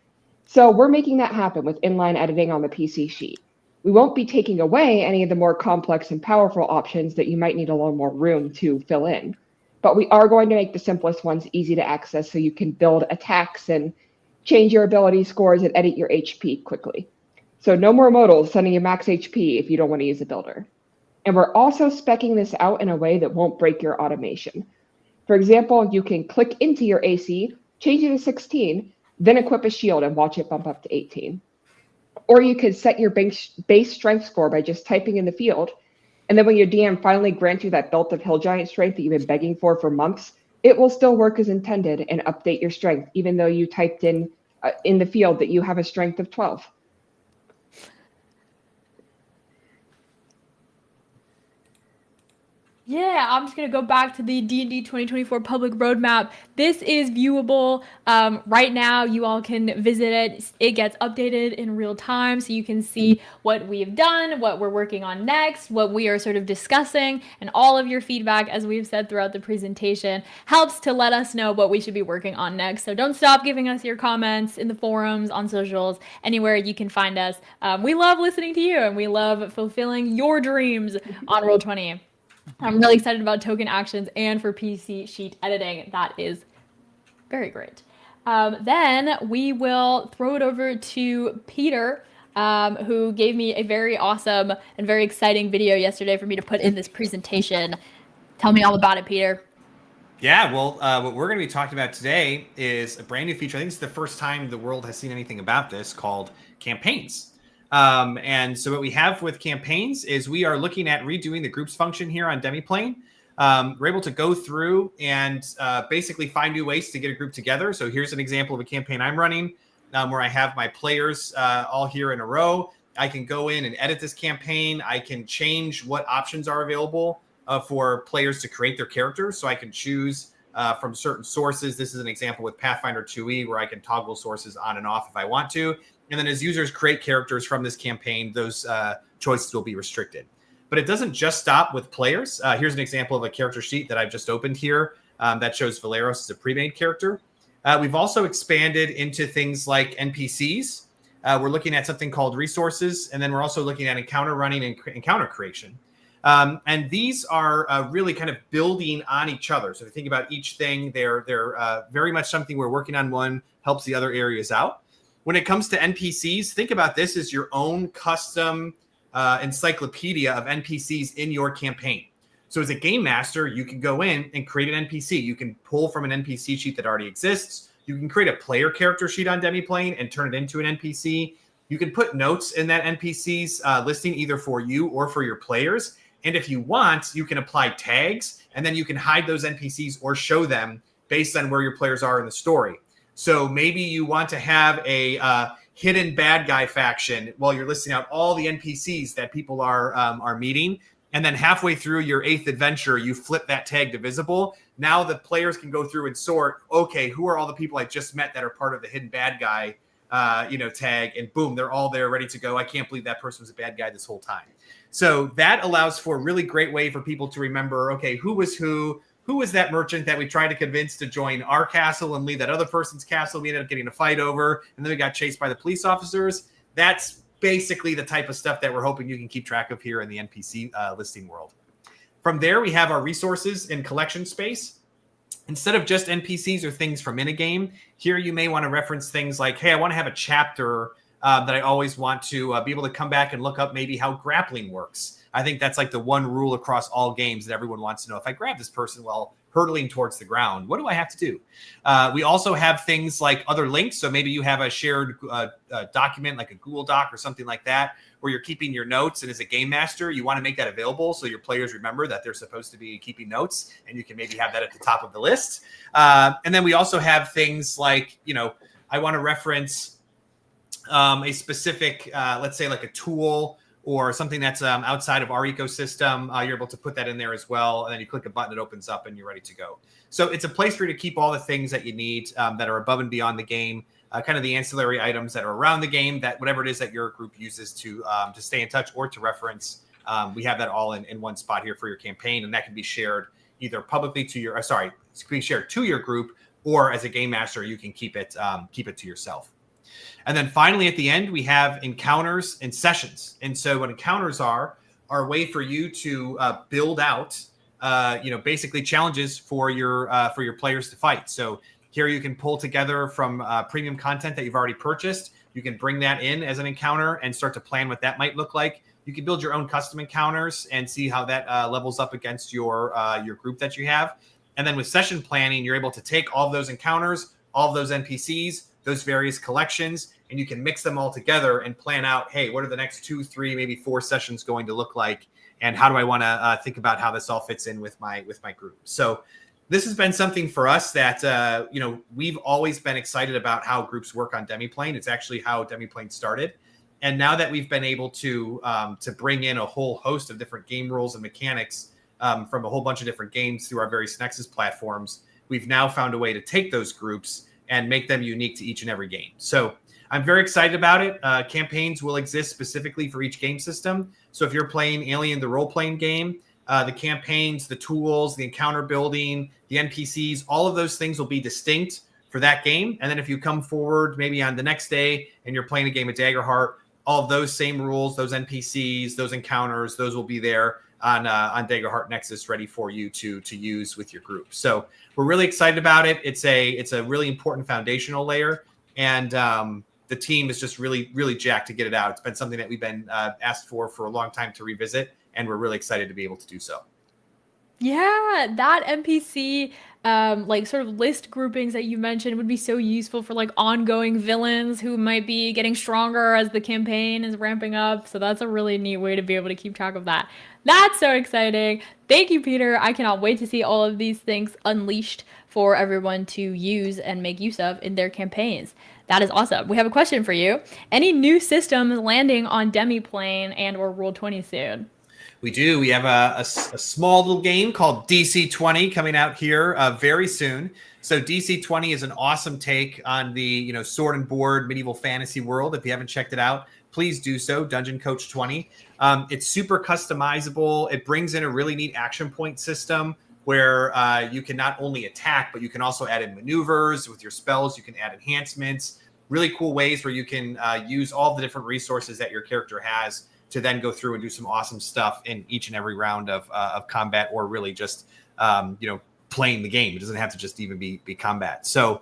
So we're making that happen with inline editing on the PC sheet. We won't be taking away any of the more complex and powerful options that you might need a little more room to fill in. But we are going to make the simplest ones easy to access so you can build attacks and change your ability scores and edit your HP quickly. So no more modals sending you max HP if you don't want to use a builder. And we're also speccing this out in a way that won't break your automation. For example, you can click into your AC, change it to 16, then equip a shield and watch it bump up to 18. Or you could set your base strength score by just typing in the field, and then when your DM finally grants you that belt of hill giant strength that you've been begging for months, it will still work as intended and update your strength, even though you typed in the field that you have a strength of 12. Yeah, I'm just going to go back to the D&D 2024 public roadmap. This is viewable right now. You all can visit it. It gets updated in real time, so you can see what we've done, what we're working on next, what we are sort of discussing, and all of your feedback, as we've said throughout the presentation, helps to let us know what we should be working on next. So don't stop giving us your comments in the forums, on socials, anywhere you can find us. We love listening to you, and we love fulfilling your dreams on Roll20. I'm really excited about token actions and for PC sheet editing. That is very great. Then we will throw it over to Peter, who gave me a very awesome and very exciting video yesterday for me to put in this presentation. Tell me all about it, Peter. Yeah, well, what we're going to be talking about today is a brand new feature. I think it's the first time the world has seen anything about this, called campaigns. And so what we have with campaigns is we are looking at redoing the groups function here on Demiplane. We're able to go through and basically find new ways to get a group together. So here's an example of a campaign I'm running where I have my players all here in a row. I can go in and edit this campaign. I can change what options are available for players to create their characters. So I can choose from certain sources. This is an example with Pathfinder 2e where I can toggle sources on and off if I want to. And then as users create characters from this campaign, those choices will be restricted. But it doesn't just stop with players. Here's an example of a character sheet that I've just opened here that shows Valeros as a pre-made character. We've also expanded into things like NPCs. We're looking at something called resources, and then we're also looking at encounter running and encounter creation. And these are really kind of building on each other. So if you think about each thing, they're very much something we're working on. One helps the other areas out. When it comes to NPCs, think about this as your own custom encyclopedia of NPCs in your campaign. So as a game master, you can go in and create an NPC. You can pull from an NPC sheet that already exists. You can create a player character sheet on Demiplane and turn it into an NPC. You can put notes in that NPC's listing either for you or for your players. And if you want, you can apply tags, and then you can hide those NPCs or show them based on where your players are in the story. So maybe you want to have a hidden bad guy faction while you're listing out all the NPCs that people are meeting. And then halfway through your 8th adventure, you flip that tag to visible. Now the players can go through and sort, okay, who are all the people I just met that are part of the hidden bad guy tag? And boom, they're all there ready to go. I can't believe that person was a bad guy this whole time. So that allows for a really great way for people to remember, okay, who was that merchant that we tried to convince to join our castle and leave that other person's castle we ended up getting a fight over, and then we got chased by the police officers. That's basically the type of stuff that we're hoping you can keep track of here in the NPC listing world. From there, we have our resources and collection space. Instead of just NPCs or things from in a game, here you may want to reference things like, hey, I want to have a chapter that I always want to be able to come back and look up maybe how grappling works. I think that's like the one rule across all games that everyone wants to know. If I grab this person while hurtling towards the ground, what do I have to do? We also have things like other links. So maybe you have a shared document like a Google Doc or something like that where you're keeping your notes. And as a game master, you want to make that available so your players remember that they're supposed to be keeping notes, and you can maybe have that at the top of the list. And then we also have things like, I want to reference a specific, let's say like a tool or something that's outside of our ecosystem. You're able to put that in there as well. And then you click a button, it opens up, and you're ready to go. So it's a place for you to keep all the things that you need that are above and beyond the game, kind of the ancillary items that are around the game, that whatever it is that your group uses to stay in touch or to reference. We have that all in one spot here for your campaign, and that can be shared either publicly to your, it can be shared to your group, or as a game master, you can keep it to yourself. And then finally, at the end, we have encounters and sessions. And so what encounters are a way for you to build out, basically challenges for your players to fight. So here you can pull together from premium content that you've already purchased. You can bring that in as an encounter and start to plan what that might look like. You can build your own custom encounters and see how that levels up against your group that you have. And then with session planning, you're able to take all of those encounters, all of those NPCs, those various collections, and you can mix them all together and plan out, hey, what are the next 2, 3, maybe 4 sessions going to look like? And how do I want to think about how this all fits in with my group? So this has been something for us that, we've always been excited about how groups work on Demiplane. It's actually how Demiplane started. And now that we've been able to bring in a whole host of different game rules and mechanics from a whole bunch of different games through our various Nexus platforms, we've now found a way to take those groups and make them unique to each and every game. So I'm very excited about it. Campaigns will exist specifically for each game system. So if you're playing Alien, the role-playing game, the campaigns, the tools, the encounter building, the NPCs, all of those things will be distinct for that game. And then if you come forward maybe on the next day and you're playing a game of Daggerheart, all of those same rules, those NPCs, those encounters, those will be there on Daggerheart Nexus, ready for you to use with your group. So we're really excited about it. It's a really important foundational layer, and the team is just really, really jacked to get it out. It's been something that we've been asked for a long time to revisit, and we're really excited to be able to do so. Yeah, that NPC like sort of list groupings that you mentioned would be so useful for like ongoing villains who might be getting stronger as the campaign is ramping up. So that's a really neat way to be able to keep track of that. That's so exciting. Thank you, Peter. I cannot wait to see all of these things unleashed for everyone to use and make use of in their campaigns. That is awesome. We have a question for you. Any new systems landing on Demiplane and or Roll20 soon? We do. We have a small little game called DC20 coming out here very soon. So DC20 is an awesome take on the sword and board medieval fantasy world. If you haven't checked it out, please do so. Dungeon Coach 20. It's super customizable. It brings in a really neat action point system where you can not only attack, but you can also add in maneuvers with your spells. You can add enhancements. Really cool ways where you can use all the different resources that your character has to then go through and do some awesome stuff in each and every round of combat, or really just playing the game. It doesn't have to just even be combat. So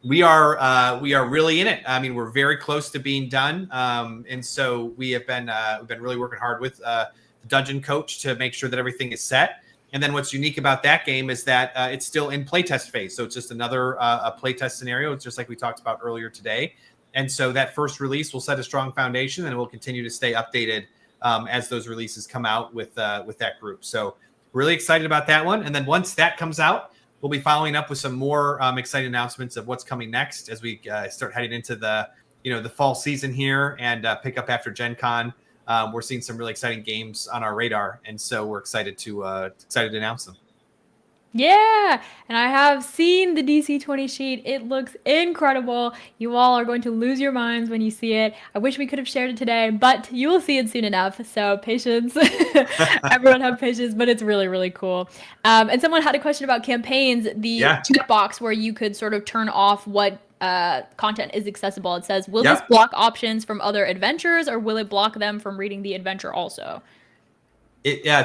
we are really in it. I mean, we're very close to being done, and so we've been really working hard with the Dungeon Coach to make sure that everything is set. And then what's unique about that game is that it's still in playtest phase. So it's just another a playtest scenario. It's just like we talked about earlier today. And so that first release will set a strong foundation, and we'll continue to stay updated as those releases come out with that group. So really excited about that one. And then once that comes out, we'll be following up with some more exciting announcements of what's coming next as we start heading into the fall season here and pick up after Gen Con. We're seeing some really exciting games on our radar, and so we're excited to announce them. Yeah, and I have seen the DC20 sheet. It looks incredible. You all are going to lose your minds when you see it. I wish we could have shared it today, but you will see it soon enough. So patience. Everyone have patience, but it's really, really cool. And someone had a question about campaigns. The checkbox where you could sort of turn off what content is accessible. It says, will this block options from other adventures, or will it block them from reading the adventure also?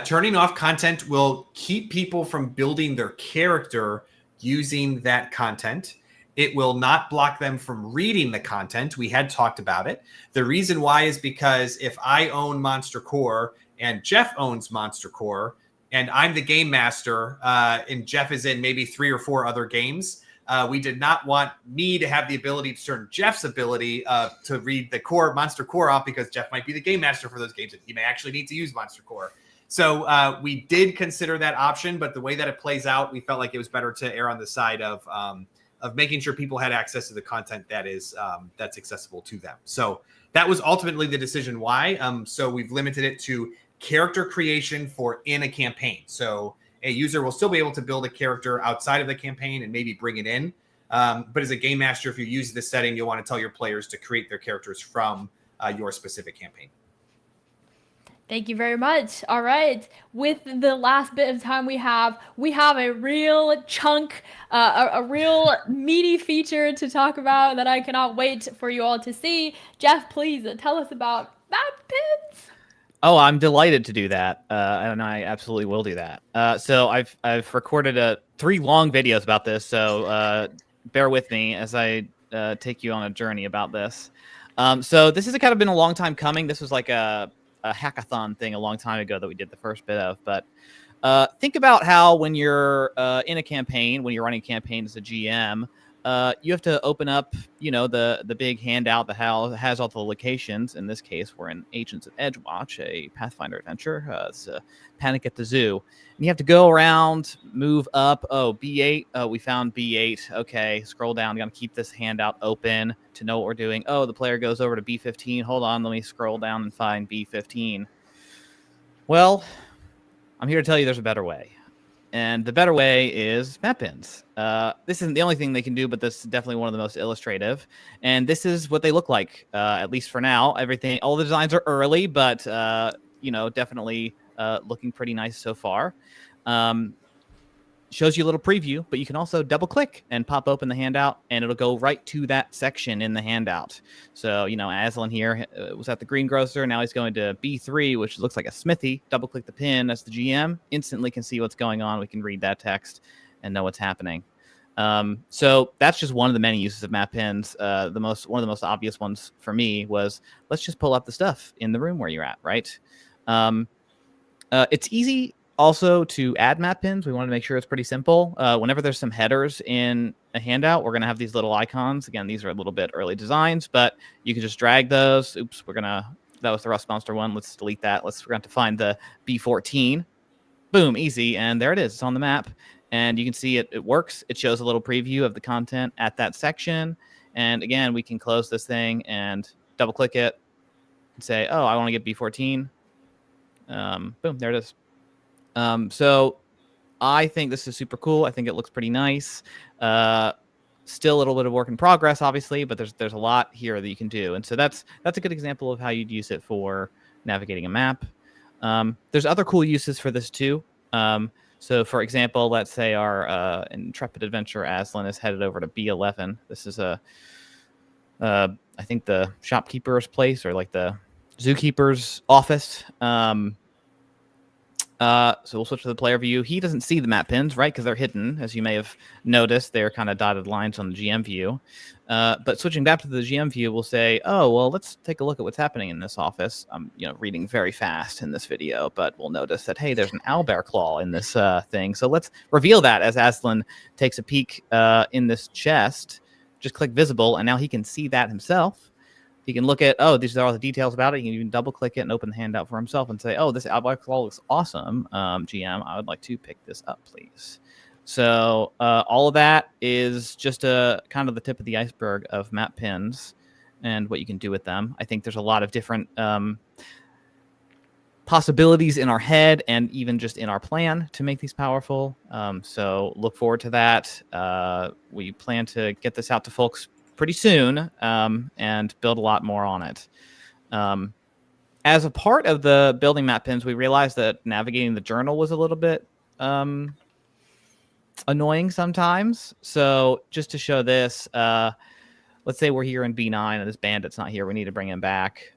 Turning off content will keep people from building their character using that content. It will not block them from reading the content. We had talked about it. The reason why is because if I own Monster Core and Jeff owns Monster Core and I'm the game master and Jeff is in maybe 3 or 4 other games, we did not want me to have the ability to turn Jeff's ability to read the Monster Core off, because Jeff might be the game master for those games and he may actually need to use Monster Core. So we did consider that option, but the way that it plays out, we felt like it was better to err on the side of making sure people had access to the content that is that's accessible to them. So that was ultimately the decision why. So we've limited it to character creation for in a campaign. So a user will still be able to build a character outside of the campaign and maybe bring it in. But as a game master, if you use this setting, you'll want to tell your players to create their characters from your specific campaign. Thank you very much. All right. With the last bit of time we have a real chunk, a real meaty feature to talk about that I cannot wait for you all to see. Jeff, please tell us about map pins. Oh, I'm delighted to do that, and I absolutely will do that. So I've recorded 3 long videos about this, so bear with me as I take you on a journey about this. So this has kind of been a long time coming. This was like a hackathon thing a long time ago that we did the first bit of. But think about how when you're in a campaign, when you're running a campaign as a GM, you have to open up, the big handout that has all the locations. In this case, we're in Agents of Edgewatch, a Pathfinder adventure. It's Panic at the Zoo. And you have to go around, move up. Oh, B8. Oh, we found B8. Okay, scroll down. You got to keep this handout open to know what we're doing. Oh, the player goes over to B15. Hold on, let me scroll down and find B15. Well, I'm here to tell you there's a better way. And the better way is map pins. This isn't the only thing they can do, but this is definitely one of the most illustrative. And this is what they look like, at least for now. Everything, all the designs are early, but definitely looking pretty nice so far. Shows you a little preview, but you can also double click and pop open the handout, and it'll go right to that section in the handout. So, Aslan here was at the greengrocer. Now he's going to B3, which looks like a smithy. Double click the pin as the GM, instantly can see what's going on. We can read that text and know what's happening. So that's just one of the many uses of map pins. One of the most obvious ones for me was, let's just pull up the stuff in the room where you're at, right? It's easy also to add map pins. We want to make sure it's pretty simple. Whenever there's some headers in a handout, we're going to have these little icons. Again, these are a little bit early designs, but you can just drag those. Oops, that was the Rust Monster one. Let's delete that. We're going to find the B14. Boom, easy. And there it is. It's on the map. And you can see it works. It shows a little preview of the content at that section. And again, we can close this thing and double click it and say, oh, I want to get B14. Boom, there it is. So I think this is super cool. I think it looks pretty nice. Still a little bit of work in progress, obviously, but there's a lot here that you can do. And so that's a good example of how you'd use it for navigating a map. There's other cool uses for this too. So for example, let's say our intrepid adventurer Aslan is headed over to B11. This is I think the shopkeeper's place, or like the zookeeper's office. So we'll switch to the player view. He doesn't see the map pins, right? Because they're hidden. As you may have noticed, they're kind of dotted lines on the GM view. But switching back to the GM view, we'll say, oh, well, let's take a look at what's happening in this office. I'm reading very fast in this video, but we'll notice that, hey, there's an owlbear claw in this thing. So let's reveal that as Aslan takes a peek in this chest. Just click visible, and now he can see that himself. He can look at, oh, these are all the details about it. He can even double click it and open the handout for himself and say, oh, this owlbear claw looks awesome. GM, I would like to pick this up, please. So all of that is just a kind of the tip of the iceberg of map pins and what you can do with them. I think there's a lot of different possibilities in our head and even just in our plan to make these powerful. So look forward to that. We plan to get this out to folks pretty soon and build a lot more on it. As a part of the building map pins, we realized that navigating the journal was a little bit annoying sometimes. So just to show this, let's say we're here in B9 and this bandit's not here. We need to bring him back.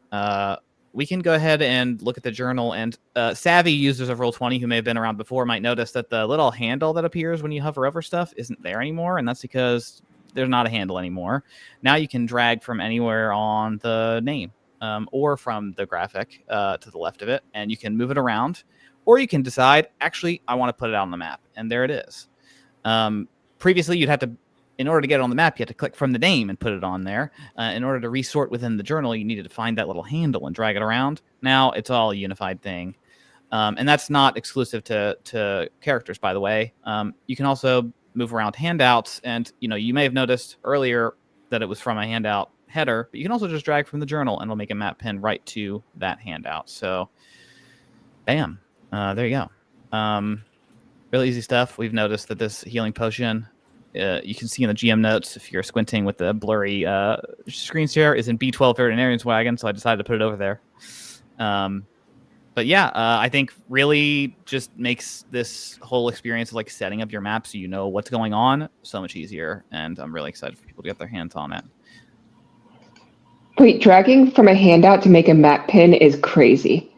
We can go ahead and look at the journal, and savvy users of Roll20 who may have been around before might notice that the little handle that appears when you hover over stuff isn't there anymore, and that's because there's not a handle anymore. Now you can drag from anywhere on the name or from the graphic to the left of it, and you can move it around, or you can decide, actually, I want to put it out on the map, and there it is. Previously, you'd have to, in order to get it on the map, you had to click from the name and put it on there. In order to resort within the journal, you needed to find that little handle and drag it around. Now it's all a unified thing. And that's not exclusive to characters, by the way. You can also move around handouts, and you may have noticed earlier that it was from a handout header, but you can also just drag from the journal and it'll make a map pin right to that handout. So bam, there you go. Really easy stuff. We've noticed that this healing potion, you can see in the GM notes if you're squinting with the blurry screen share, is in B12 Veterinarian's Wagon, so I decided to put it over there. But yeah, I think really just makes this whole experience of like setting up your map so you know what's going on so much easier, and I'm really excited for people to get their hands on it. Wait, dragging from a handout to make a map pin is crazy.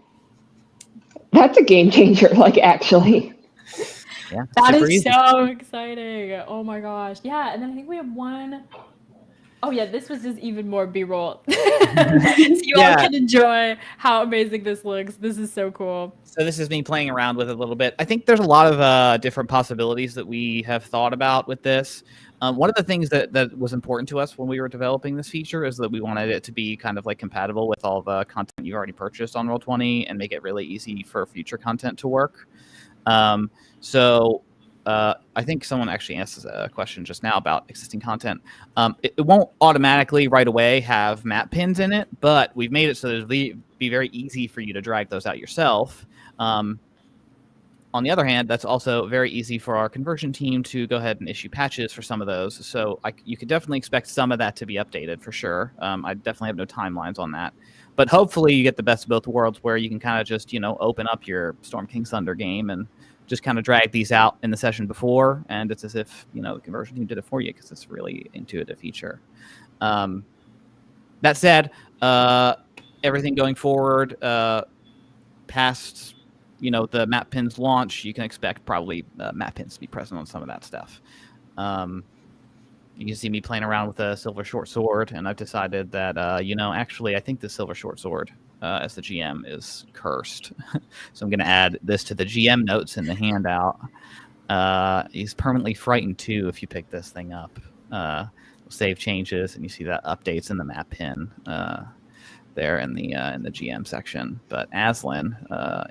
That's a game changer, like actually. Yeah, that is easy. so exciting. Oh my gosh. Yeah, and then I think we have one. Oh yeah, this was just even more B-roll. So you all can enjoy how amazing this looks. This is so cool. So this is me playing around with it a little bit. I think there's a lot of different possibilities that we have thought about with this. One of the things that was important to us when we were developing this feature is that we wanted it to be kind of like compatible with all the content you've already purchased on Roll20 and make it really easy for future content to work. I think someone actually asked a question just now about existing content. It won't automatically right away have map pins in it, but we've made it so that it'll be very easy for you to drag those out yourself. On the other hand, that's also very easy for our conversion team to go ahead and issue patches for some of those. So you could definitely expect some of that to be updated for sure. I definitely have no timelines on that. But hopefully you get the best of both worlds where you can kind of just, open up your Storm King's Thunder game and just kind of drag these out in the session before. And it's as if, the conversion team did it for you because it's a really intuitive feature. That said, everything going forward past the map pins launch, you can expect probably map pins to be present on some of that stuff. You can see me playing around with a silver short sword, and I've decided that actually I think the silver short sword as the GM is cursed. So I'm going to add this to the GM notes in the handout. He's permanently frightened too if you pick this thing up. Save changes, and you see that updates in the map pin there in the GM section. But Aslan,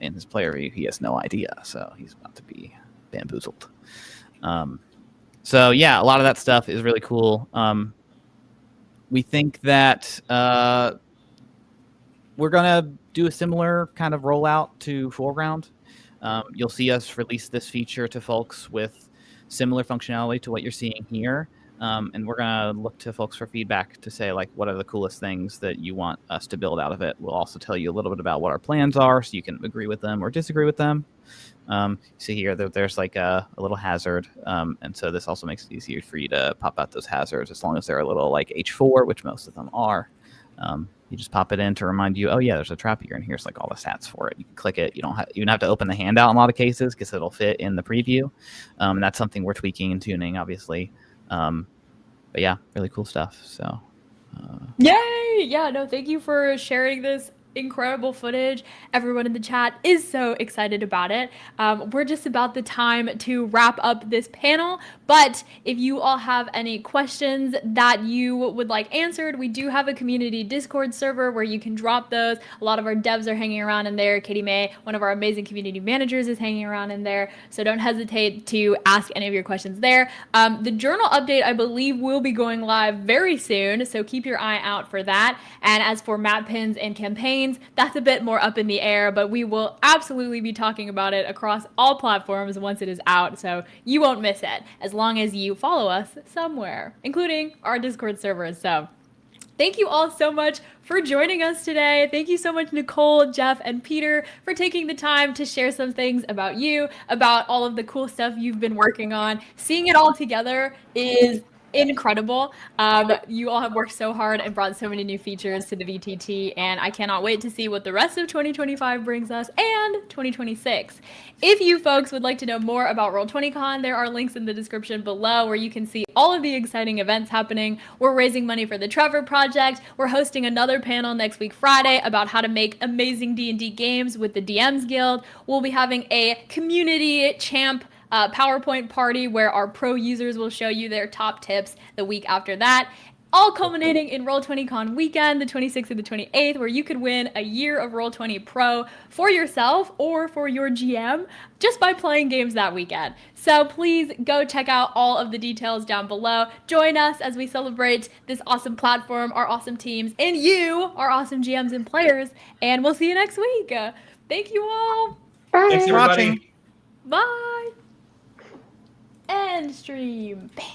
in his player view, he has no idea, so he's about to be bamboozled. So yeah, a lot of that stuff is really cool. We think that we're gonna do a similar kind of rollout to Foreground. You'll see us release this feature to folks with similar functionality to what you're seeing here. And we're going to look to folks for feedback to say, like, what are the coolest things that you want us to build out of it. We'll also tell you a little bit about what our plans are so you can agree with them or disagree with them. See here, there's like a little hazard. And so this also makes it easier for you to pop out those hazards as long as they're a little like H4, which most of them are. You just pop it in to remind you, oh, yeah, there's a trap here, and here's like all the stats for it. You can click it. You don't even have to open the handout in a lot of cases because it'll fit in the preview. And that's something we're tweaking and tuning, obviously. But yeah, really cool stuff. So, Yay! Yeah, no, thank you for sharing this incredible footage. Everyone in the chat is so excited about it. We're just about the time to wrap up this panel, but if you all have any questions that you would like answered, we do have a community Discord server where you can drop those. A lot of our devs are hanging around in there. Katie May, one of our amazing community managers, is hanging around in there, so don't hesitate to ask any of your questions there. The journal update, I believe, will be going live very soon, so keep your eye out for that. And as for map pins and campaigns, that's a bit more up in the air, but we will absolutely be talking about it across all platforms once it is out, so you won't miss it as long as you follow us somewhere, including our Discord servers. So thank you all so much for joining us today. Thank you so much, Nicole, Jeff, and Peter, for taking the time to share some things about you, about all of the cool stuff you've been working on. Seeing it all together is incredible. You all have worked so hard and brought so many new features to the VTT, and I cannot wait to see what the rest of 2025 brings us and 2026. If you folks would like to know more about Roll20Con, there are links in the description below where you can see all of the exciting events happening. We're raising money for the Trevor Project. We're hosting another panel next week Friday about how to make amazing D&D games with the DMs Guild. We'll be having a community champ PowerPoint party where our pro users will show you their top tips the week after that. All culminating in Roll20Con weekend, the 26th and the 28th, where you could win a year of Roll20 Pro for yourself or for your GM just by playing games that weekend. So please go check out all of the details down below. Join us as we celebrate this awesome platform, our awesome teams, and you, our awesome GMs and players. And we'll see you next week. Thank you all. Bye. Thanks, everybody. Bye. End stream. Bam.